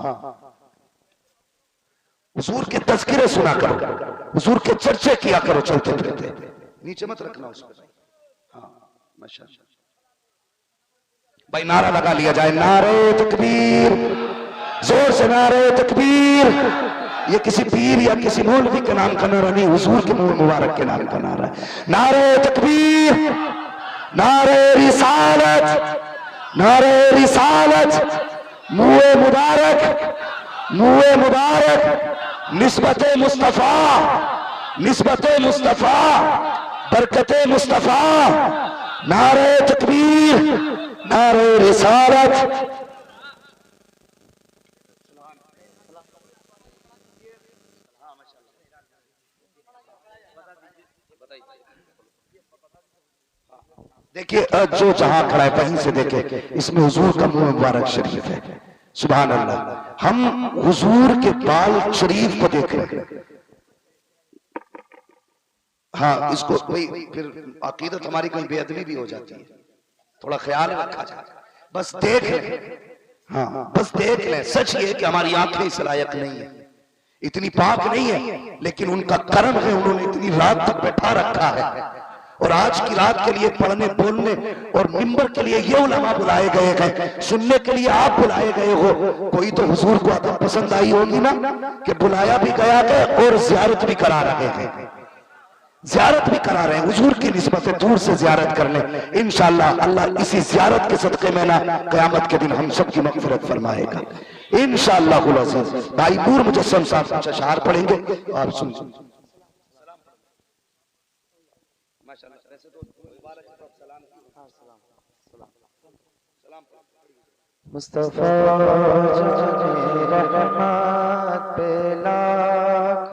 हुजूर के तज़किरे सुना करो, हुजूर के चर्चे किया करो चलते फिरते। नीचे मत रखना उसको। हाँ माशाअल्लाह। भाई नारा लगा लिया जाए, नारे तकबीर, जोर से नारे तकबीर। ये किसी पीर या किसी मौलवी के नाम का नारा नहीं, हुजूर के मुबारक के नाम का नारा है। नारे तकबीर, नारे रिसालत, नारे रिसालत, मुए मुबारक, मुए मुबारक, निस्बते मुस्तफा, निस्बते मुस्तफा, बरकते मुस्तफा। नारे तकबीर, नारे रिसालत। देखिए जो जहां खड़ा है वहीं से देखे, इसमें हुजूर का मुंह मुबारक शरीफ है। सुभान अल्लाह। हम हुजूर के बाल शरीफ को देख रहे हैं। हाँ इसको कोई फिर अकीदत हमारी कहीं बेअदबी भी हो जाती है, थोड़ा ख्याल रखा जाए। बस देख लें, हाँ बस देख लें। सच ये कि हमारी आंखें इस लायक नहीं है, इतनी पाक नहीं है, लेकिन उनका कर्म है, उन्होंने इतनी रात तक बैठा रखा है। और आज की रात के लिए पढ़ने बोलने और मिंबर के लिए ये उलमा बुलाए गए हैं, सुनने के लिए आप बुलाए गए हो। कोई तो हुजूर को अदब पसंद आई होगी ना कि बुलाया भी गया है और जियारत भी करा रहे हैं, जियारत भी करा रहे हैं। हुजूर की निस्बत से दूर से जियारत कर लें, इंशाअल्लाह अल्लाह इसी जियारत के सदके में ना क़यामत के दिन हम सब की मग़फ़िरत फरमाएगा इंशाअल्लाह। भाई नूर मुजस्सम साहब कुछ अशआर पढ़ेंगे, आप सुन। मुस्तफा रहमत पे